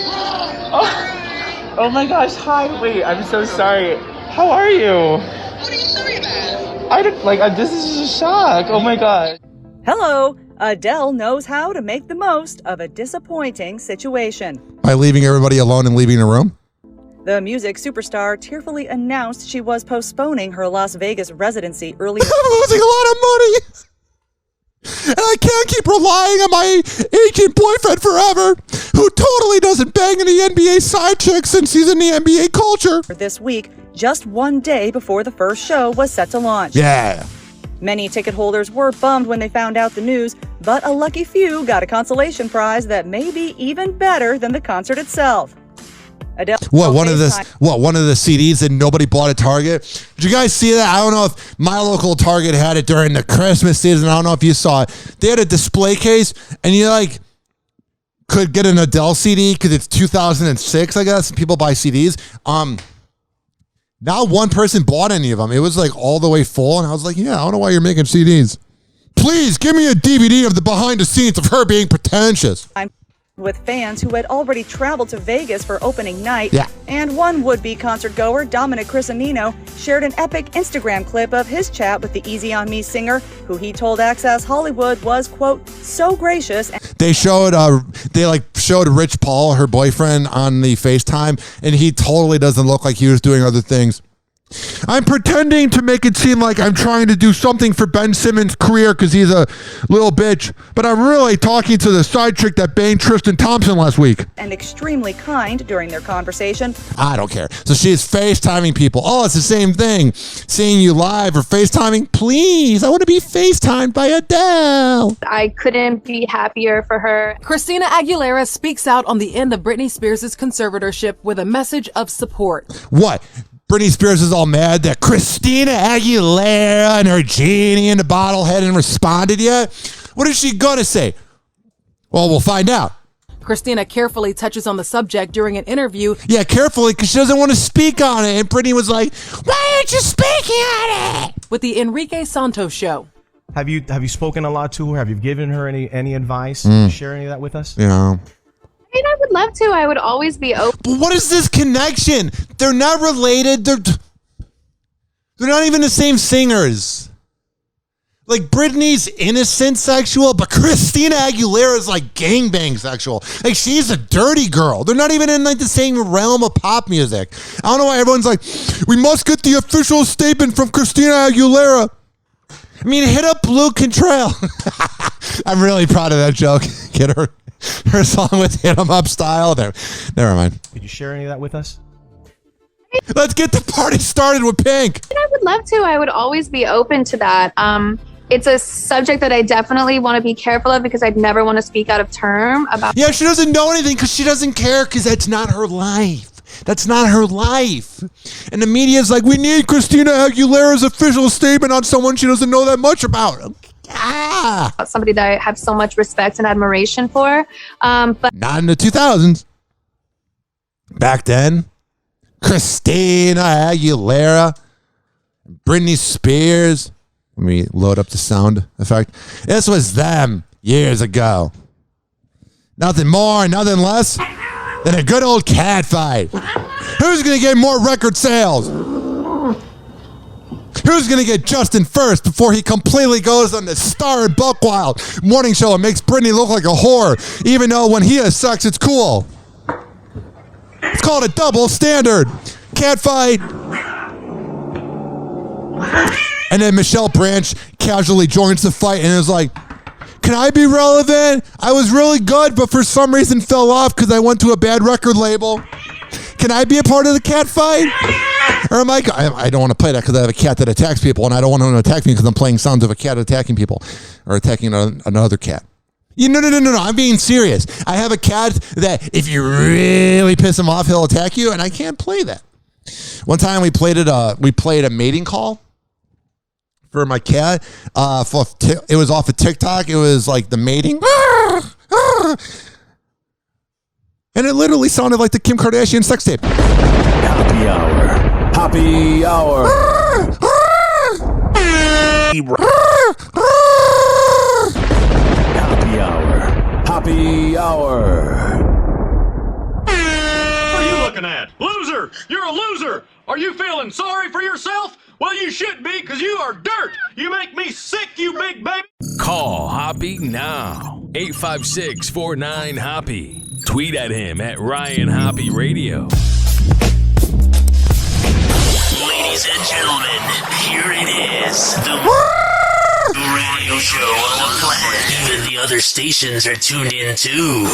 Oh my gosh, hi. Wait, I'm so sorry. How are you? What are you sorry about? I don't, this is a shock. Oh my God. Hello. Adele knows how to make the most of a disappointing situation. By leaving everybody alone and leaving the room? The music superstar tearfully announced she was postponing her Las Vegas residency earlier. I'm losing a lot of money. And I can't keep relying on my aging boyfriend forever, who totally doesn't bang any NBA side chicks since he's in the NBA culture. This week, just one day before the first show was set to launch. Yeah. Many ticket holders were bummed when they found out the news, but a lucky few got a consolation prize that may be even better than the concert itself. Adele. One of the CDs that nobody bought at Target? Did you guys see that? I don't know if my local Target had it during the Christmas season. I don't know if you saw it. They had a display case, and you could get an Adele CD because it's 2006, I guess. People buy CDs. Not one person bought any of them. It was all the way full, and I was like, yeah, I don't know why you're making CDs. Please give me a DVD of the behind the scenes of her being pretentious. With fans who had already traveled to Vegas for opening night, and one would-be concert goer, Dominic Crisanino, shared an epic Instagram clip of his chat with the Easy On Me singer, who he told Access Hollywood was, quote, so gracious. They showed Rich Paul, her boyfriend, on the FaceTime, and he totally doesn't look like he was doing other things. I'm pretending to make it seem like I'm trying to do something for Ben Simmons' career because he's a little bitch, but I'm really talking to the side chick that banged Tristan Thompson last week. And extremely kind during their conversation. I don't care. So she is FaceTiming people. Oh, it's the same thing. Seeing you live or FaceTiming. Please, I want to be FaceTimed by Adele. I couldn't be happier for her. Christina Aguilera speaks out on the end of Britney Spears' conservatorship with a message of support. What? Britney Spears is all mad that Christina Aguilera and her genie in the bottle hadn't responded yet? What is she going to say? Well, we'll find out. Christina carefully touches on the subject during an interview. Yeah, carefully, because she doesn't want to speak on it. And Britney was like, why aren't you speaking on it? With the Enrique Santos Show. Have you spoken a lot to her? Have you given her any advice? Share any of that with us? Yeah. I mean, I would love to. I would always be open. But what is this connection? They're not related. They're not even the same singers. Like Britney's innocent sexual, but Christina Aguilera's like gangbang sexual. Like she's a dirty girl. They're not even in like the same realm of pop music. I don't know why everyone's like, we must get the official statement from Christina Aguilera. I mean, hit up Blue Contrail. I'm really proud of that joke. Get her song with Hit 'em Up style. There, never mind. Could you share any of that with us? Let's get the party started with Pink. I would love to. I would always be open to that. It's a subject that I definitely want to be careful of because I'd never want to speak out of term about. Yeah, she doesn't know anything because she doesn't care because that's not her life. That's not her life. And the media's like, we need Christina Aguilera's official statement on someone she doesn't know that much about. Somebody that I have so much respect and admiration for. But not in the 2000s. Back then, Christina Aguilera, Britney Spears. Let me load up the sound effect. This was them years ago. Nothing more, nothing less than a good old cat fight. Who's going to get more record sales? Who's going to get Justin first before he completely goes on the Star and Buckwild morning show and makes Britney look like a whore, even though when he has sex, it's cool? It's called a double standard. Cat fight. And then Michelle Branch casually joins the fight and is like, can I be relevant? I was really good, but for some reason fell off because I went to a bad record label. Can I be a part of the cat fight? Or am I don't want to play that because I have a cat that attacks people and I don't want him to attack me because I'm playing sounds of a cat attacking people or attacking another cat. No, I'm being serious. I have a cat that if you really piss him off, he'll attack you, and I can't play that. One time we played a mating call for my cat. It was off of TikTok. It was like the mating. And it literally sounded like the Kim Kardashian sex tape. Hoppe Hour. Hoppe Hour. Hoppe Hour. Hoppe Hour. What are you looking at? Loser! You're a loser! Are you feeling sorry for yourself? Well, you should be, because you are dirt! You make me sick, you big baby! Call Hoppe now. 856-49-HOPPE. Tweet at him at Ryan Hoppe Radio. Ladies and gentlemen, here it is. The radio show on the planet. Even the other stations are tuned in too.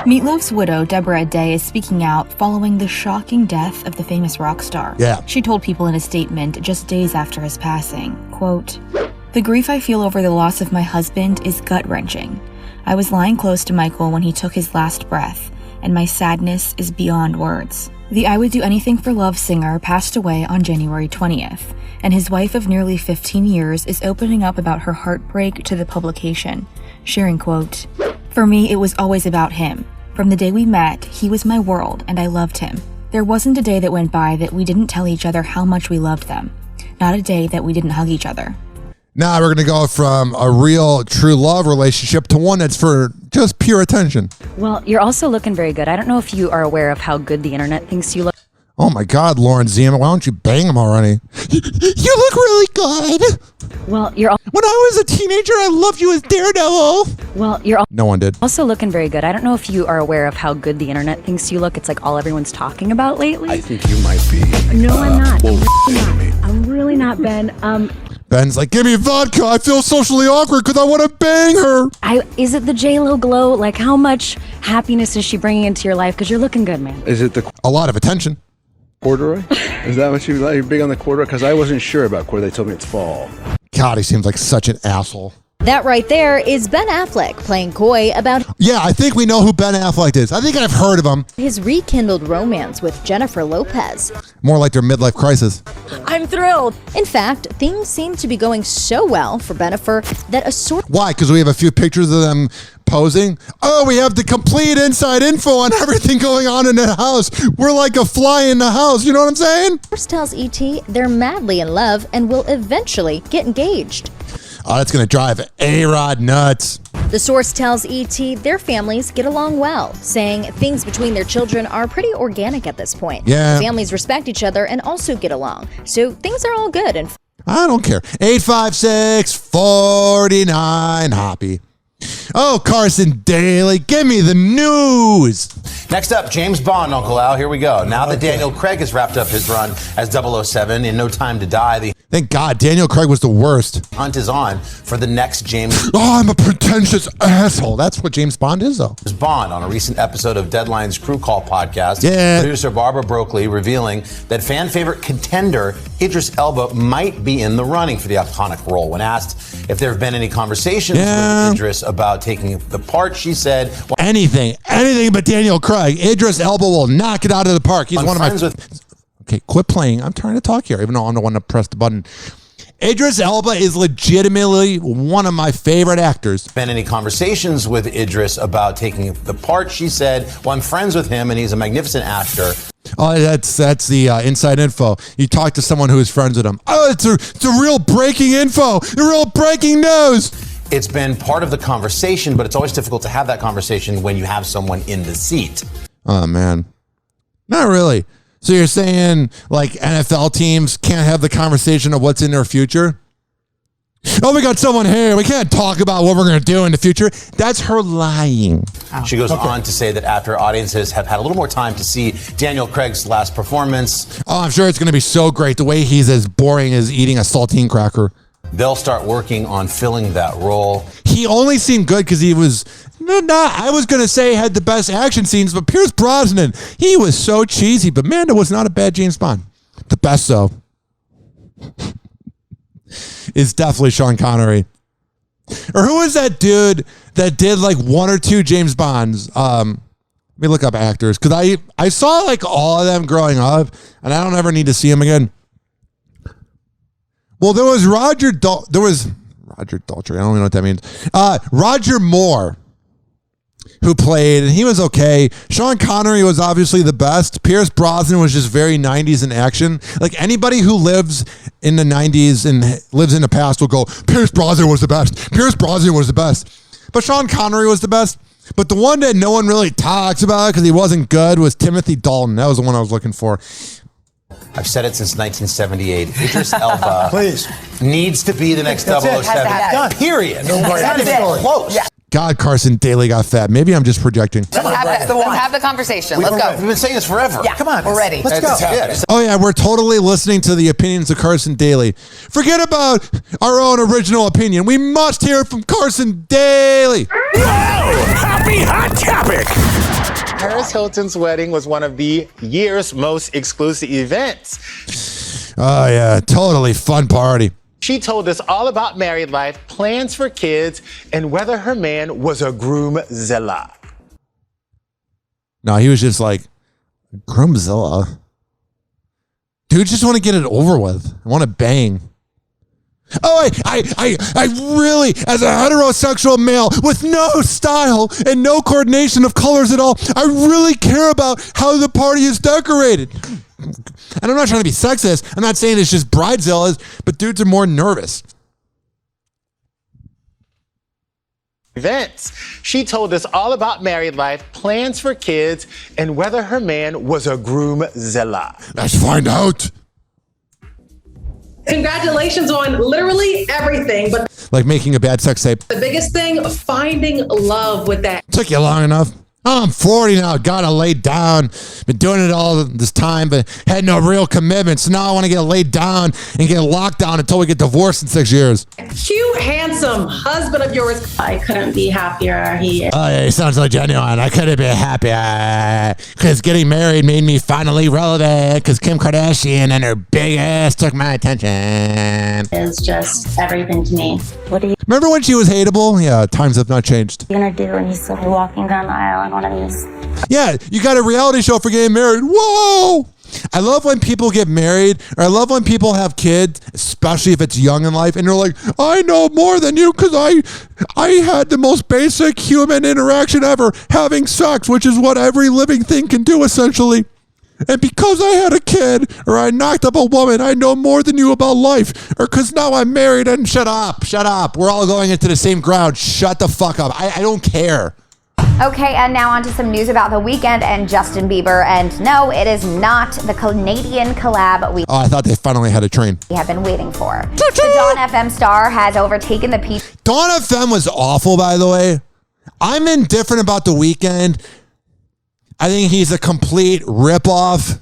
Meatloaf's widow, Deborah Day, is speaking out following the shocking death of the famous rock star. Yeah. She told people in a statement just days after his passing, quote, "The grief I feel over the loss of my husband is gut-wrenching. I was lying close to Michael when he took his last breath, and my sadness is beyond words." The I Would Do Anything for Love singer passed away on January 20th, and his wife of nearly 15 years is opening up about her heartbreak to the publication, sharing, quote, "For me, it was always about him. From the day we met, he was my world, and I loved him. There wasn't a day that went by that we didn't tell each other how much we loved them. Not a day that we didn't hug each other." Now we're going to go from a real, true love relationship to one that's for just pure attention. Well, you're also looking very good. I don't know if you are aware of how good the internet thinks you look. Oh my God, Lauren Zima, why don't you bang him already? You look really good. Well, you're when I was a teenager, I loved you as Daredevil. Well, you're no one did. Also looking very good. I don't know if you are aware of how good the internet thinks you look. It's like all everyone's talking about lately. I think you might be. No, I'm not. I'm really not, Ben. Ben's like, give me vodka. I feel socially awkward because I want to bang her. Is it the J-Lo glow? Like, how much happiness is she bringing into your life? Because you're looking good, man. Is it a lot of attention? Corduroy? Is that what you like? You're big on the corduroy? Because I wasn't sure about corduroy. They told me it's fall. God, he seems like such an asshole. That right there is Ben Affleck playing coy about... Yeah, I think we know who Ben Affleck is. I think I've heard of him. ...his rekindled romance with Jennifer Lopez. More like their midlife crisis. I'm thrilled. In fact, things seem to be going so well for Bennifer that a sort... Why? Because we have a few pictures of them proposing. Oh, we have the complete inside info on everything going on in the house. We're like a fly in the house. You know what I'm saying? Source tells ET they're madly in love and will eventually get engaged. Oh, that's going to drive A-Rod nuts. The source tells ET their families get along well, saying things between their children are pretty organic at this point. Yeah. Families respect each other and also get along, so things are all good. And I don't care. 856-49 Hoppe. Oh, Carson Daly, give me the news. Next up, James Bond, Uncle Al. Here we go. Now that Daniel Craig has wrapped up his run as 007 in No Time to Die, the Thank God, Daniel Craig was the worst. hunt is on for the next James Oh, I'm a pretentious asshole. That's what James Bond is, though. Bond. On a recent episode of Deadline's Crew Call podcast, producer Barbara Broccoli revealing that fan favorite contender Idris Elba might be in the running for the iconic role. When asked if there have been any conversations with Idris about taking the part, she said, anything but Daniel Craig. Idris Elba will knock it out of the park. He's one of my... Okay, quit playing. I'm trying to talk here, even though I'm the one to press the button. Idris Elba is legitimately one of my favorite actors. Been any conversations with Idris about taking the part? She said, well, I'm friends with him and he's a magnificent actor. Oh, that's the inside info. You talk to someone who is friends with him. Oh, it's a real breaking info. The real breaking news. It's been part of the conversation, but it's always difficult to have that conversation when you have someone in the seat. Oh, man. Not really. So you're saying, like, NFL teams can't have the conversation of what's in their future? Oh, we got someone here. We can't talk about what we're going to do in the future. That's her lying. She goes on to say that after audiences have had a little more time to see Daniel Craig's last performance. Oh, I'm sure it's going to be so great. The way he's as boring as eating a saltine cracker. They'll start working on filling that role. He only seemed good because he was... I was going to say had the best action scenes, but Pierce Brosnan, he was so cheesy. But man, it was not a bad James Bond. The best, though, is definitely Sean Connery. Or who was that dude that did like one or two James Bonds? Let me look up actors, because I saw like all of them growing up, and I don't ever need to see them again. Well, there was Roger Daltrey. I don't even know what that means. Roger Moore, who played, and he was okay. Sean Connery was obviously the best. Pierce Brosnan was just very 90s in action. Like anybody who lives in the 90s and lives in the past will go, Pierce Brosnan was the best. Pierce Brosnan was the best. But Sean Connery was the best. But the one that no one really talks about because he wasn't good was Timothy Dalton. That was the one I was looking for. I've said it since 1978. Idris Elba needs to be the next 007. Period. Not even close. Yeah. God, Carson Daly got fat. Maybe I'm just projecting. Let's have the conversation. Let's go. We've been saying this forever. Yeah, come on. We're ready. Let's go. Oh, yeah, we're totally listening to the opinions of Carson Daly. Forget about our own original opinion. We must hear from Carson Daly. Happy hot topic. Paris Hilton's wedding was one of the year's most exclusive events. Oh, yeah, totally fun party. She told us all about married life, plans for kids, and whether her man was a groomzilla. No, he was just like, groomzilla. Dude, just want to get it over with. I want to bang. Oh, I really, as a heterosexual male with no style and no coordination of colors at all, I really care about how the party is decorated. And I'm not trying to be sexist. I'm not saying it's just bridezillas, but dudes are more nervous. Events. She told us all about married life, plans for kids, and whether her man was a groomzilla. Let's find out. Congratulations on literally everything, but Like making a bad sex tape. the biggest thing, finding love with that. Took you long enough. Oh, I'm 40 now. Gotta lay down. Been doing it all this time, but had no real commitment. So now I want to get laid down and get locked down until we get divorced in 6 years. Cute, handsome husband of yours. I couldn't be happier. He is. Oh, yeah, he sounds so genuine. I couldn't be happier. Because getting married made me finally relevant. Because Kim Kardashian and her big ass took my attention. Is just everything to me. What are you Remember when she was hateable? Yeah, times have not changed. gonna do when you see me walking down the aisle in one of these? Yeah, you got a reality show for getting married. Whoa! I love when people get married, or I love when people have kids, especially if it's young in life, and they're like, I know more than you because I had the most basic human interaction ever, having sex, which is what every living thing can do, essentially. And because I had a kid, or I knocked up a woman, I know more than you about life. Or because now I'm married and shut up. We're all going into the same ground. Shut the fuck up. I don't care. Okay, and now on to some news about The Weeknd and Justin Bieber. And no, it is not the Canadian collab I thought they finally had a train. we have been waiting for. The Dawn FM star has overtaken the peak. Dawn FM was awful, by the way. I'm indifferent about The Weeknd. I think he's a complete ripoff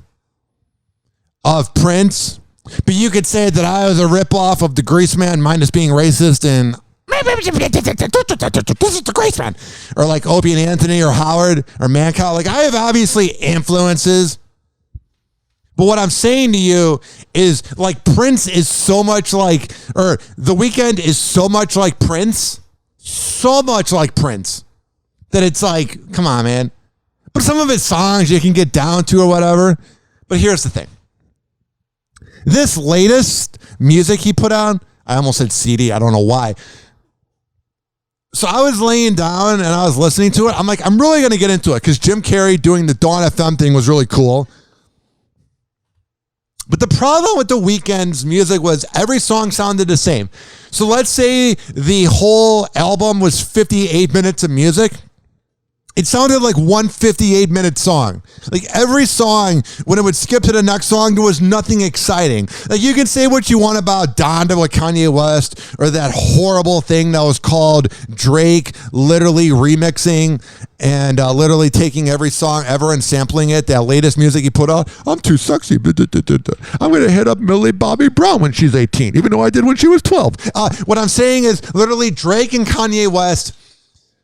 of Prince. But you could say that I was a ripoff of the Grease Man, minus being racist and this is the Grace Man, or like Opie and Anthony, or Howard, or Mancow. Like, I have obviously influences, but what I'm saying to you is, like, Prince is so much like, or The Weeknd is so much like Prince, that it's like, come on, man. But some of his songs you can get down to or whatever. But here's the thing: this latest music he put out, I almost said CD, I don't know why. So I was laying down and I was listening to it. I'm like, I'm really going to get into it because Jim Carrey doing the Dawn FM thing was really cool. But the problem with The Weeknd's music was every song sounded the same. So let's say the whole album was 58 minutes of music. It sounded like one 58-minute song. Like every song, when it would skip to the next song, there was nothing exciting. Like you can say what you want about Donda with Kanye West, or that horrible thing that was called Drake literally remixing and literally taking every song ever and sampling it. That latest music he put out, I'm too sexy. I'm going to hit up Millie Bobby Brown when she's 18, even though I did when she was 12. What I'm saying is literally Drake and Kanye West,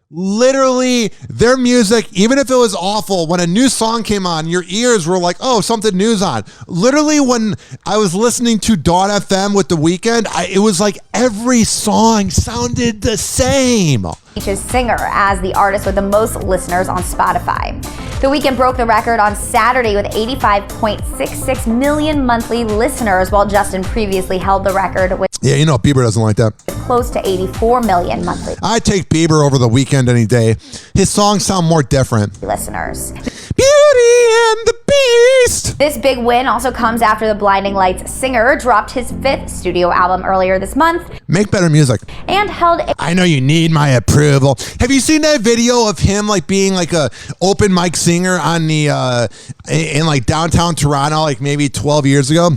literally their music, even if it was awful, when a new song came on, your ears were like, oh, something new's on. Literally when I was listening to Dawn FM with The Weeknd, it was like every song sounded the same. Features Singer as the artist with the most listeners on Spotify. The Weeknd broke the record on Saturday with 85.66 million monthly listeners, while Justin previously held the record with Bieber doesn't like that. close to 84 million monthly I take Bieber over The Weeknd any day. His songs sound more different. listeners. Beauty and the Beast. This big win also comes after the Blinding Lights singer dropped his 5th studio album earlier this month. Make better music. And held I know you need my approval. Have you seen that video of him like being like a open mic singer on the in like downtown Toronto, like maybe 12 years ago?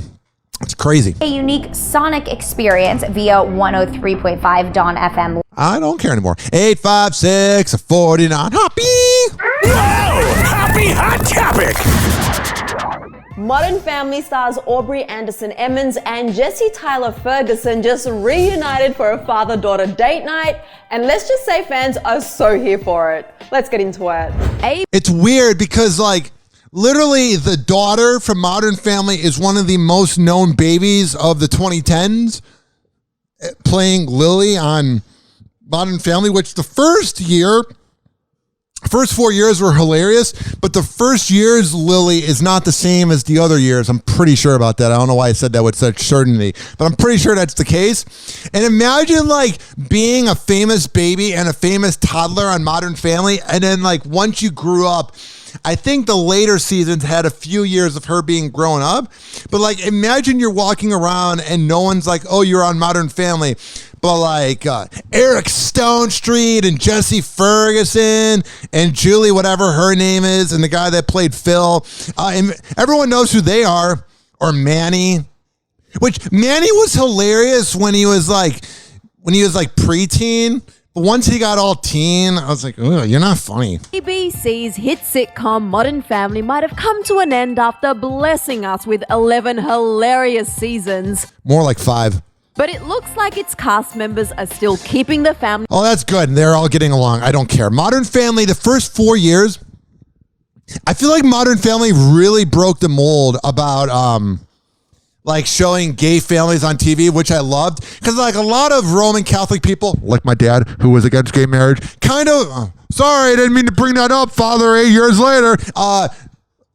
It's crazy. A unique sonic experience via 103.5 Dawn FM. I don't care anymore. 856-49 Hoppe. Happy Hot Topic. Modern Family stars Aubrey Anderson Emmons and Jesse Tyler Ferguson just reunited for a father-daughter date night, and let's just say fans are so here for it. Let's get into it. It's weird because like literally the daughter from Modern Family is one of the most known babies of the 2010s, playing Lily on Modern Family, which the first 4 years were hilarious, but the first year's Lily is not the same as the other years. I'm pretty sure about that. I don't know why I said that with such certainty, but I'm pretty sure that's the case. And imagine like being a famous baby and a famous toddler on Modern Family, and then like once you grew up, I think the later seasons had a few years of her being grown up, but like imagine you're walking around and no one's like, oh, you're on Modern Family. But like Eric Stone Street and Jesse Ferguson and Julie, whatever her name is, and the guy that played Phil, and everyone knows who they are. Or Manny, which Manny was hilarious when he was like preteen. But once he got all teen, I was like, oh, you're not funny. ABC's hit sitcom Modern Family might have come to an end after blessing us with 11 hilarious seasons. More like 5. But it looks like its cast members are still keeping the family. Oh, that's good. They're all getting along. I don't care. Modern Family, the first 4 years, I feel like Modern Family really broke the mold about like showing gay families on TV, which I loved. Because like a lot of Roman Catholic people, like my dad, who was against gay marriage, kind of, sorry, I didn't mean to bring that up, Father, 8 years later.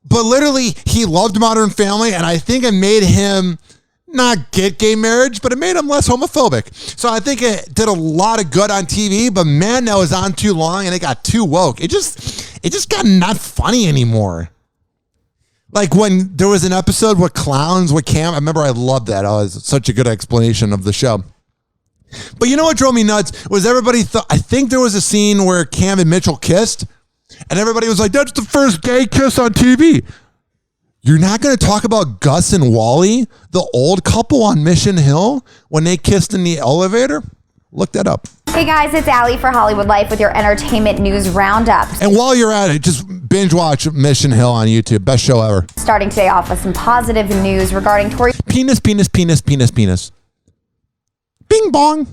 But literally, he loved Modern Family, and I think it made him not get gay marriage, but it made him less homophobic. So I think it did a lot of good on TV, but man, that was on too long, and it got too woke. It just got not funny anymore. Like when there was an episode with clowns with Cam, I remember I loved that. It was such a good explanation of the show. But you know what drove me nuts was everybody thought, I think there was a scene where Cam and Mitchell kissed, and everybody was like, that's the first gay kiss on TV. You're not going to talk about Gus and Wally, the old couple on Mission Hill, when they kissed in the elevator? Look that up. Hey guys, it's Allie for Hollywood Life with your entertainment news roundup. And while you're at it, just binge watch Mission Hill on YouTube. Best show ever. Starting today off with some positive news regarding Tori. Penis. Bing bong.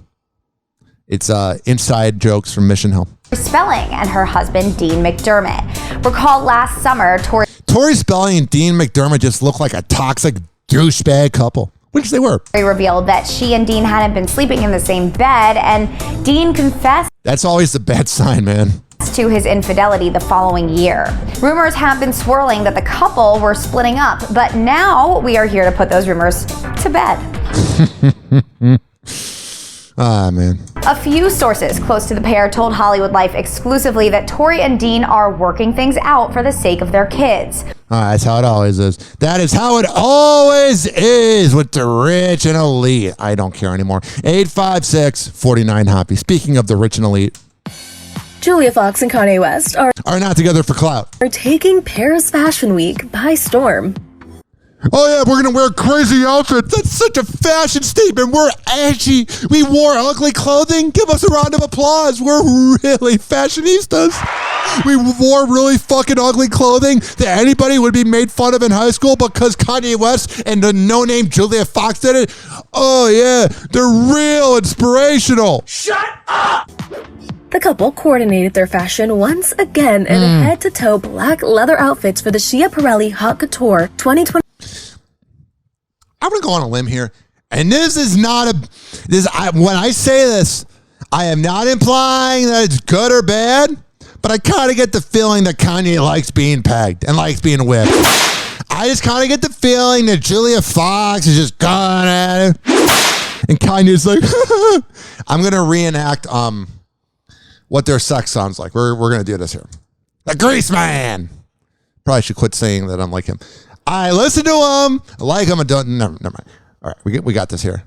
It's inside jokes from Mission Hill. Spelling and her husband, Dean McDermott. Recall last summer, Tori Spelling and Dean McDermott just looked like a toxic douchebag couple, which they were. Tori revealed that she and Dean hadn't been sleeping in the same bed, and Dean confessed. That's always the bad sign, man. To his infidelity the following year. Rumors have been swirling that the couple were splitting up, but now we are here to put those rumors to bed. Ah, man. A few sources close to the pair told Hollywood Life exclusively that Tori and Dean are working things out for the sake of their kids. That's how it always is. That is how it always is with the rich and elite. I don't care anymore. 856-49-HOPPE. Speaking of the rich and elite. Julia Fox and Kanye West are not together for clout. Are taking Paris Fashion Week by storm. Oh yeah, we're gonna wear crazy outfits. That's such a fashion statement. We're edgy. We wore ugly clothing. Give us a round of applause. We're really fashionistas. We wore really fucking ugly clothing that anybody would be made fun of in high school because Kanye West and the no-name Julia Fox did it. Oh yeah, they're real inspirational. Shut up! The couple coordinated their fashion once again in head-to-toe black leather outfits for the Shia Pirelli Haute Couture 2020. I'm going to go on a limb here. And this is not when I say this, I am not implying that it's good or bad, but I kind of get the feeling that Kanye likes being pegged and likes being whipped. I just kind of get the feeling that Julia Fox is just going at it. And Kanye's like, I'm going to reenact what their sex sounds like. We're going to do this here. The Grease Man. Probably should quit saying that I'm like him. I listen to him. I like him. I don't. Never mind. All right, we got this here.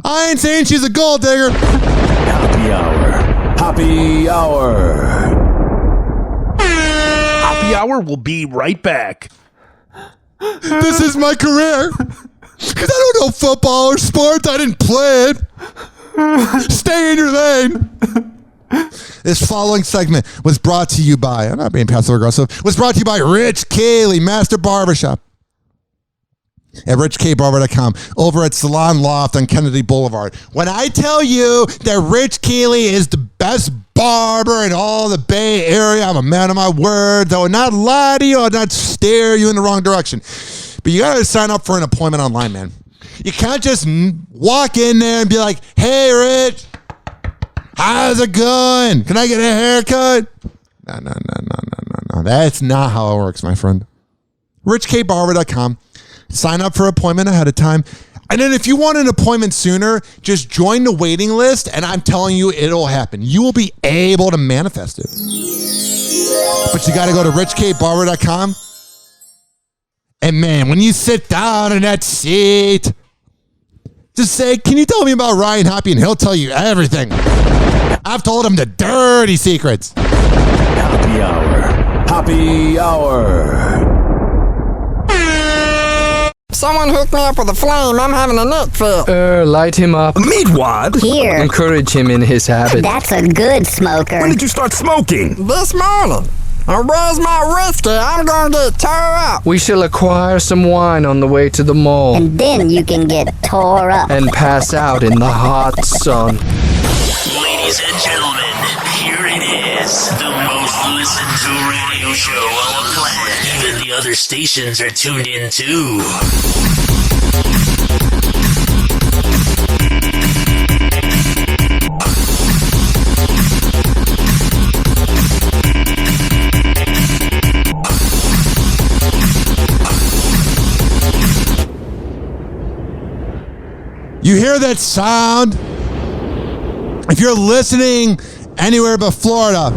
I ain't saying she's a gold digger. Hoppe Hour. Hoppe Hour will be right back. This is my career. Because I don't know football or sports. I didn't play it. Stay in your lane. This following segment was brought to you by, I'm not being passive aggressive, was brought to you by Rich Cayley, Master Barbershop. At richkbarber.com, over at Salon Loft on Kennedy Boulevard. When I tell you that Rich Cayley is the best barber in all the Bay Area, I'm a man of my word. I would not lie to you. I would not steer you in the wrong direction. But you got to sign up for an appointment online, man. You can't just walk in there and be like, hey, Rich, how's it going? Can I get a haircut? No. That's not how it works, my friend. richkbarber.com. Sign up for an appointment ahead of time. And then if you want an appointment sooner, just join the waiting list, and I'm telling you, it'll happen. You will be able to manifest it. But you got to go to richkbarber.com. And man, when you sit down in that seat, just say, can you tell me about Ryan Hoppe? And he'll tell you everything. I've told him the dirty secrets. Hoppe Hour. Someone hooked me up with a flame. I'm having a neck fit. Light him up. Meet what? Here. Encourage him in his habit. That's a good smoker. When did you start smoking? This morning. Where's my whiskey? I'm gonna get tore up. We shall acquire some wine on the way to the mall. And then you can get tore up. And pass out in the hot sun. Ladies and gentlemen, here it is. The most listened to radio show on the planet. Even the other stations are tuned in too. You hear that sound? If you're listening anywhere but Florida,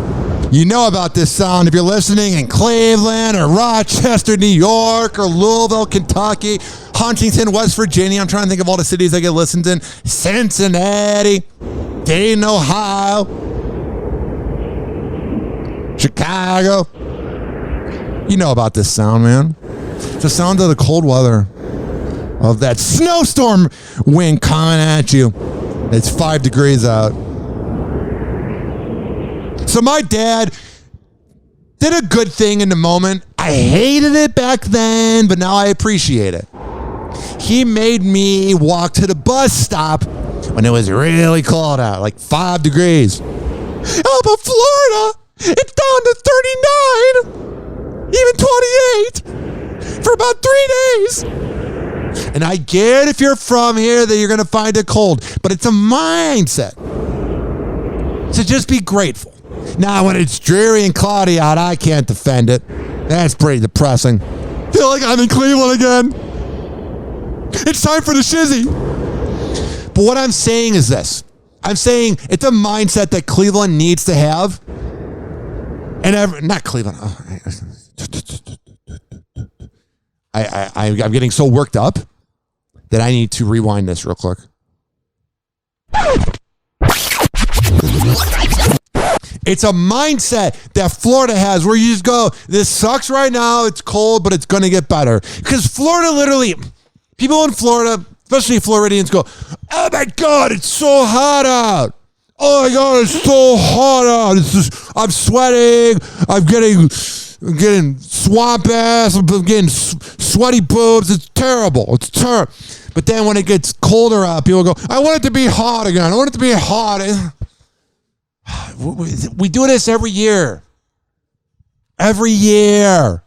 you know about this sound. If you're listening in Cleveland or Rochester, New York, or Louisville, Kentucky, Huntington, West Virginia. I'm trying to think of all the cities I get listened in. Cincinnati, Dayton, Ohio, Chicago. You know about this sound, man. It's the sound of the cold weather, of that snowstorm wind coming at you. It's 5 degrees out. So my dad did a good thing in the moment. I hated it back then, but now I appreciate it. He made me walk to the bus stop when it was really cold out, like 5 degrees. Oh, but Florida, it's down to 39, even 28 for about 3 days. And I get if you're from here that you're going to find it cold, but it's a mindset. So just be grateful. Now, when it's dreary and cloudy out, I can't defend it. That's pretty depressing. Feel like I'm in Cleveland again. It's time for the shizzy. But what I'm saying is this. I'm saying it's a mindset that Cleveland needs to have. And not Cleveland. I'm getting so worked up that I need to rewind this real quick. It's a mindset that Florida has where you just go, this sucks right now, it's cold, but it's going to get better. Because Florida literally, people in Florida, especially Floridians, go, oh my God, it's so hot out. Oh my God, it's so hot out. It's just, I'm sweating. I'm getting swamp ass. I'm getting sweaty boobs. It's terrible. It's terrible. But then when it gets colder out, people go, I want it to be hot again. I want it to be hot. We do this every year. Every year.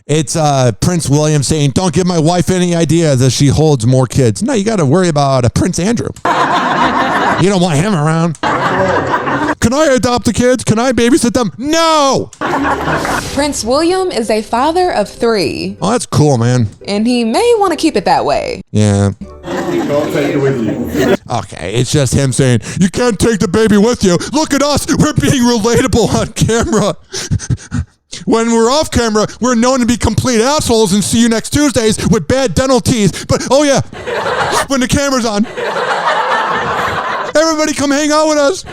It's Prince William saying, don't give my wife any ideas as she holds more kids. No, you got to worry about Prince Andrew. You don't want him around. Can I adopt the kids? Can I babysit them? No! Prince William is a father of 3. Oh, that's cool, man. And he may want to keep it that way. Yeah. Don't take it with you. Okay, it's just him saying, you can't take the baby with you. Look at us. We're being relatable on camera. When we're off camera, we're known to be complete assholes and see you next Tuesdays with bad dental teeth. But, oh yeah, when the camera's on, everybody come hang out with us.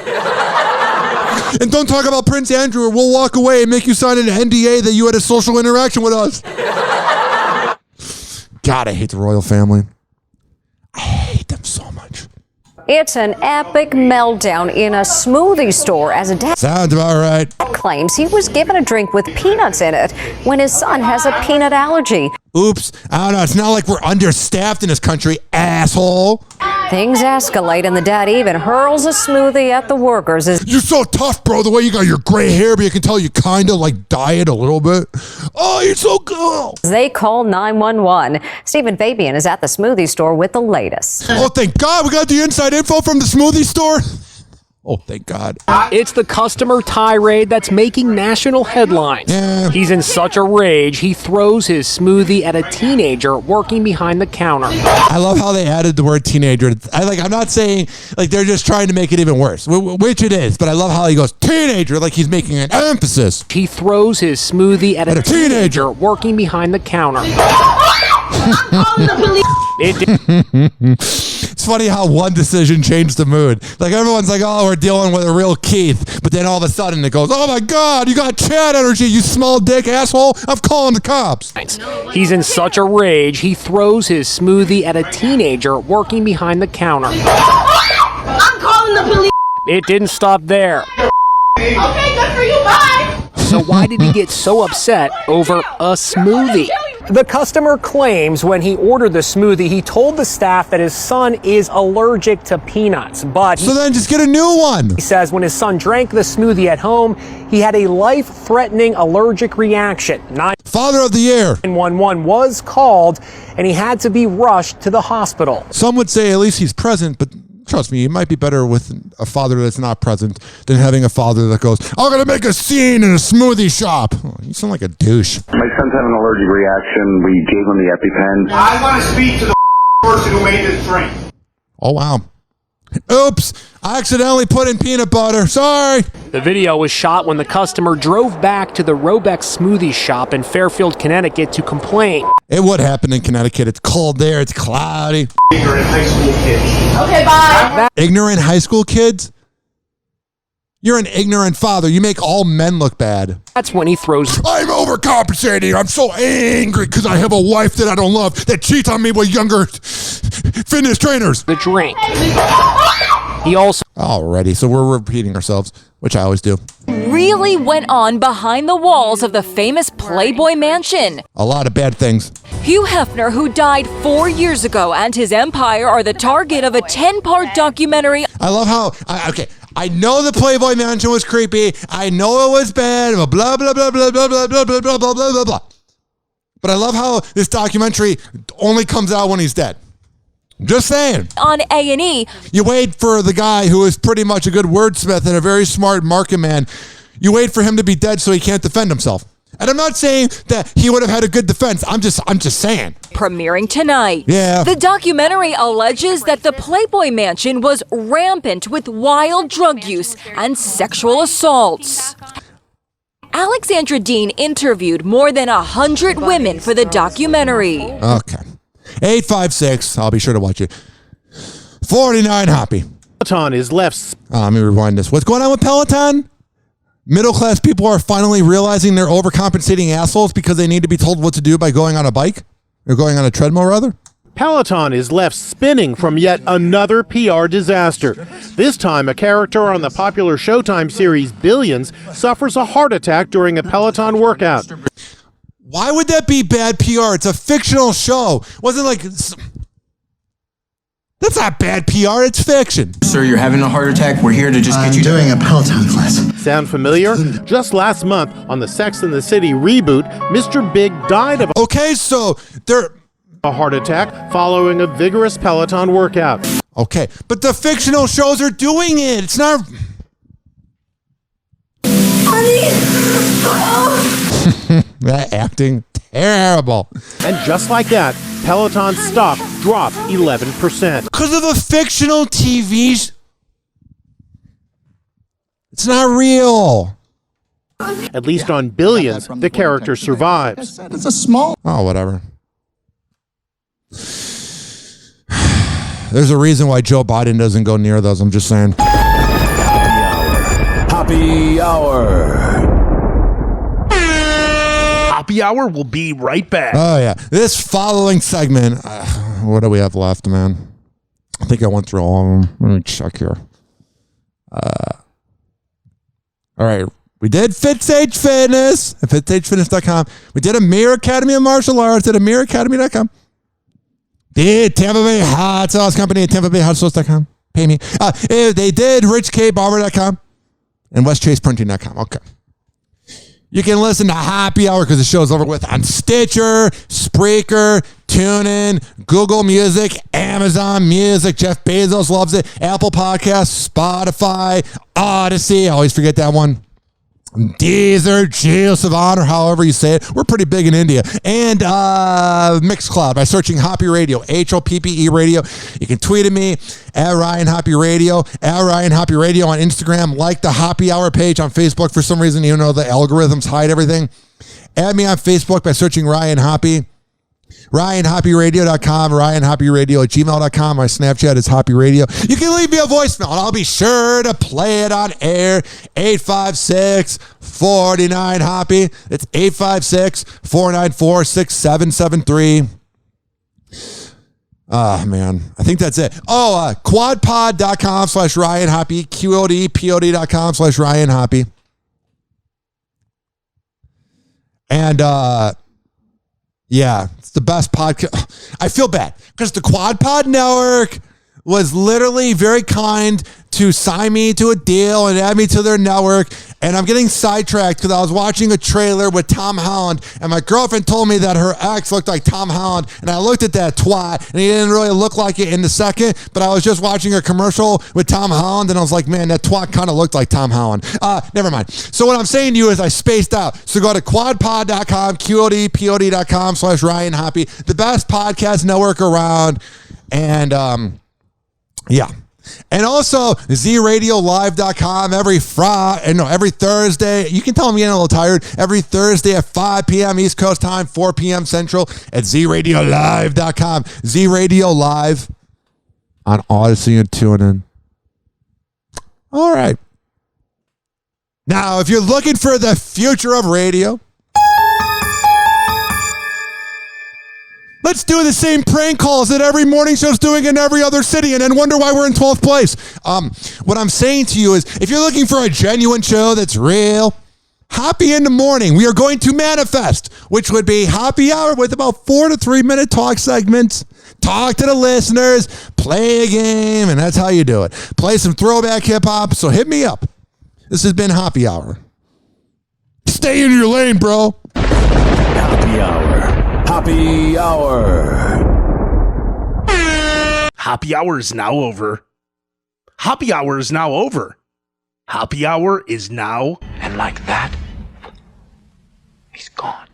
And don't talk about Prince Andrew or we'll walk away and make you sign an NDA that you had a social interaction with us. God, I hate the royal family. I hate them so much. It's an epic meltdown in a smoothie store as a dad sounds about right. Claims he was given a drink with peanuts in it when his son has a peanut allergy. Oops, I don't know. It's not like we're understaffed in this country, asshole. Things escalate and the dad even hurls a smoothie at the workers. You're so tough, bro. The way you got your gray hair, but you can tell you kind of like diet a little bit. Oh, you're so cool. They call 911. Stephen Fabian is at the smoothie store with the latest. Oh, thank God. We got the inside info from the smoothie store. Oh, thank God. It's the customer tirade that's making national headlines. Yeah. He's in such a rage, he throws his smoothie at a teenager working behind the counter. I love how they added the word teenager. I'm not saying like they're just trying to make it even worse, which it is, but I love how he goes teenager like he's making an emphasis. He throws his smoothie at a teenager working behind the counter. I'm calling the police. It's funny how one decision changed the mood. Like everyone's like, oh, we're dealing with a real Keith. But then all of a sudden it goes, oh my God, you got Chad energy, you small dick asshole. I'm calling the cops. He's in such a rage, he throws his smoothie at a teenager working behind the counter. I'm calling the police. It didn't stop there. Okay, good for you, bye. So why did he get so upset over a smoothie? The customer claims when he ordered the smoothie, he told the staff that his son is allergic to peanuts. But so then just get a new one. He says when his son drank the smoothie at home, he had a life-threatening allergic reaction. Father of the year. 911 was called, and he had to be rushed to the hospital. Some would say at least he's present, but trust me, you might be better with a father that's not present than having a father that goes, I'm going to make a scene in a smoothie shop. Oh, you sound like a douche. My son's having an allergic reaction. We gave him the EpiPen. I want to speak to the person who made this drink. Oh, wow. Oops, I accidentally put in peanut butter. Sorry. The video was shot when the customer drove back to the Robeck smoothie shop in Fairfield, Connecticut to complain. It would happen in Connecticut. It's cold there. It's cloudy. Ignorant high school kids. Okay, bye. Ignorant high school kids? You're an ignorant father. You make all men look bad. That's when he throws... I'm overcompensating. I'm so angry because I have a wife that I don't love that cheats on me with younger fitness trainers. The drink. He also... Alrighty, so we're repeating ourselves, which I always do. Really went on behind the walls of the famous Playboy Mansion. A lot of bad things. Hugh Hefner, who died 4 years ago, and his empire are the target of a 10-part documentary. I love how... I know the Playboy Mansion was creepy. I know it was bad. Blah, blah, blah, blah, blah, blah, blah, blah, blah, blah, blah, blah, blah. But I love how this documentary only comes out when he's dead. Just saying. On A&E. You wait for the guy who is pretty much a good wordsmith and a very smart market man. You wait for him to be dead so he can't defend himself. And I'm not saying that he would have had a good defense. I'm just saying. Premiering tonight. Yeah. The documentary alleges that the Playboy Mansion was rampant with wild drug use and sexual assaults. Alexandra Dean interviewed more than 100 women for the documentary. Okay. 856. I'll be sure to watch it. 49 Hoppe. Peloton is left. Let me rewind this. What's going on with Peloton? Middle-class people are finally realizing they're overcompensating assholes because they need to be told what to do by going on a bike? Or going on a treadmill, rather? Peloton is left spinning from yet another PR disaster. This time, a character on the popular Showtime series Billions suffers a heart attack during a Peloton workout. Why would that be bad PR? It's a fictional show. Wasn't like... That's not bad PR, it's fiction. Sir, you're having a heart attack. We're here to just get you doing a Peloton class. Sound familiar? Just last month on the Sex and the City reboot, Mr. Big died of a heart attack following a vigorous Peloton workout. Okay, but the fictional shows are doing it. It's not... That acting, terrible. And just like that, Peloton stock dropped 11%. Because of the fictional TVs. It's not real. At least on Billions, the character survives. It's a small... Oh, whatever. There's a reason why Joe Biden doesn't go near those. I'm just saying. Hoppe Hour. Hoppe Hour will be right back. Oh, yeah. This following segment, what do we have left, man? I think I went through all of them. Let me check here. All right. We did FitStage Fitness at FitStageFitness.com. We did Amir Academy of Martial Arts at AmirAcademy.com. Did Tampa Bay Hot Sauce Company at TampaBayHotSauce.com. Pay me. They did RichKBarber.com and WestChasePrinting.com. Okay. You can listen to Hoppe Hour because the show's over with on Stitcher, Spreaker, TuneIn, Google Music, Amazon Music. Jeff Bezos loves it. Apple Podcasts, Spotify, Odyssey. I always forget that one. Deezer, JioSaavn, or however you say it. We're pretty big in India. And Mixcloud by searching Hoppe Radio, Hoppe Radio. You can tweet at me at Ryan Hoppe Radio, at Ryan Hoppe Radio on Instagram. Like the Hoppe Hour page on Facebook. For some reason, you know the algorithms hide everything. Add me on Facebook by searching Ryan Hoppe. RyanHoppeRadio.com, RyanHoppeRadio@gmail.com. My Snapchat is Hoppe Radio. You can leave me a voicemail, and I'll be sure to play it on air. 856-49-HOPPE. It's 856-494-6773. Oh, man. I think that's it. Oh, quadpod.com/Ryan Hoppe, QODPOD.com/Ryan Hoppe. And, yeah, it's the best podcast. I feel bad because the Quad Pod Network, was literally very kind to sign me to a deal and add me to their network. And I'm getting sidetracked because I was watching a trailer with Tom Holland, and my girlfriend told me that her ex looked like Tom Holland, and I looked at that twat, and he didn't really look like it in the second, but I was just watching a commercial with Tom Holland, and I was like, man, that twat kind of looked like Tom Holland. Never mind. So what I'm saying to you is I spaced out. So go to quadpod.com, QODPOD.com/Ryan Hoppe, the best podcast network around, and yeah. And also zradiolive.com every Thursday. You can tell I'm getting a little tired. Every Thursday at 5 p.m. East Coast time, 4 p.m. Central at zradiolive.com. Z-Radio Live on Odyssey and TuneIn. All right. Now, if you're looking for the future of radio, let's do the same prank calls that every morning show's doing in every other city and then wonder why we're in 12th place. What I'm saying to you is, if you're looking for a genuine show that's real, Hoppe in the Morning, we are going to manifest, which would be Hoppe Hour with about 4 to 3 minute talk segments. Talk to the listeners, play a game, and that's how you do it. Play some throwback hip hop, so hit me up. This has been Hoppe Hour. Stay in your lane, bro. Hoppe Hour. Hoppe Hour. Hoppe Hour is now over. Hoppe Hour is now over. Hoppe Hour is now. And like that, he's gone.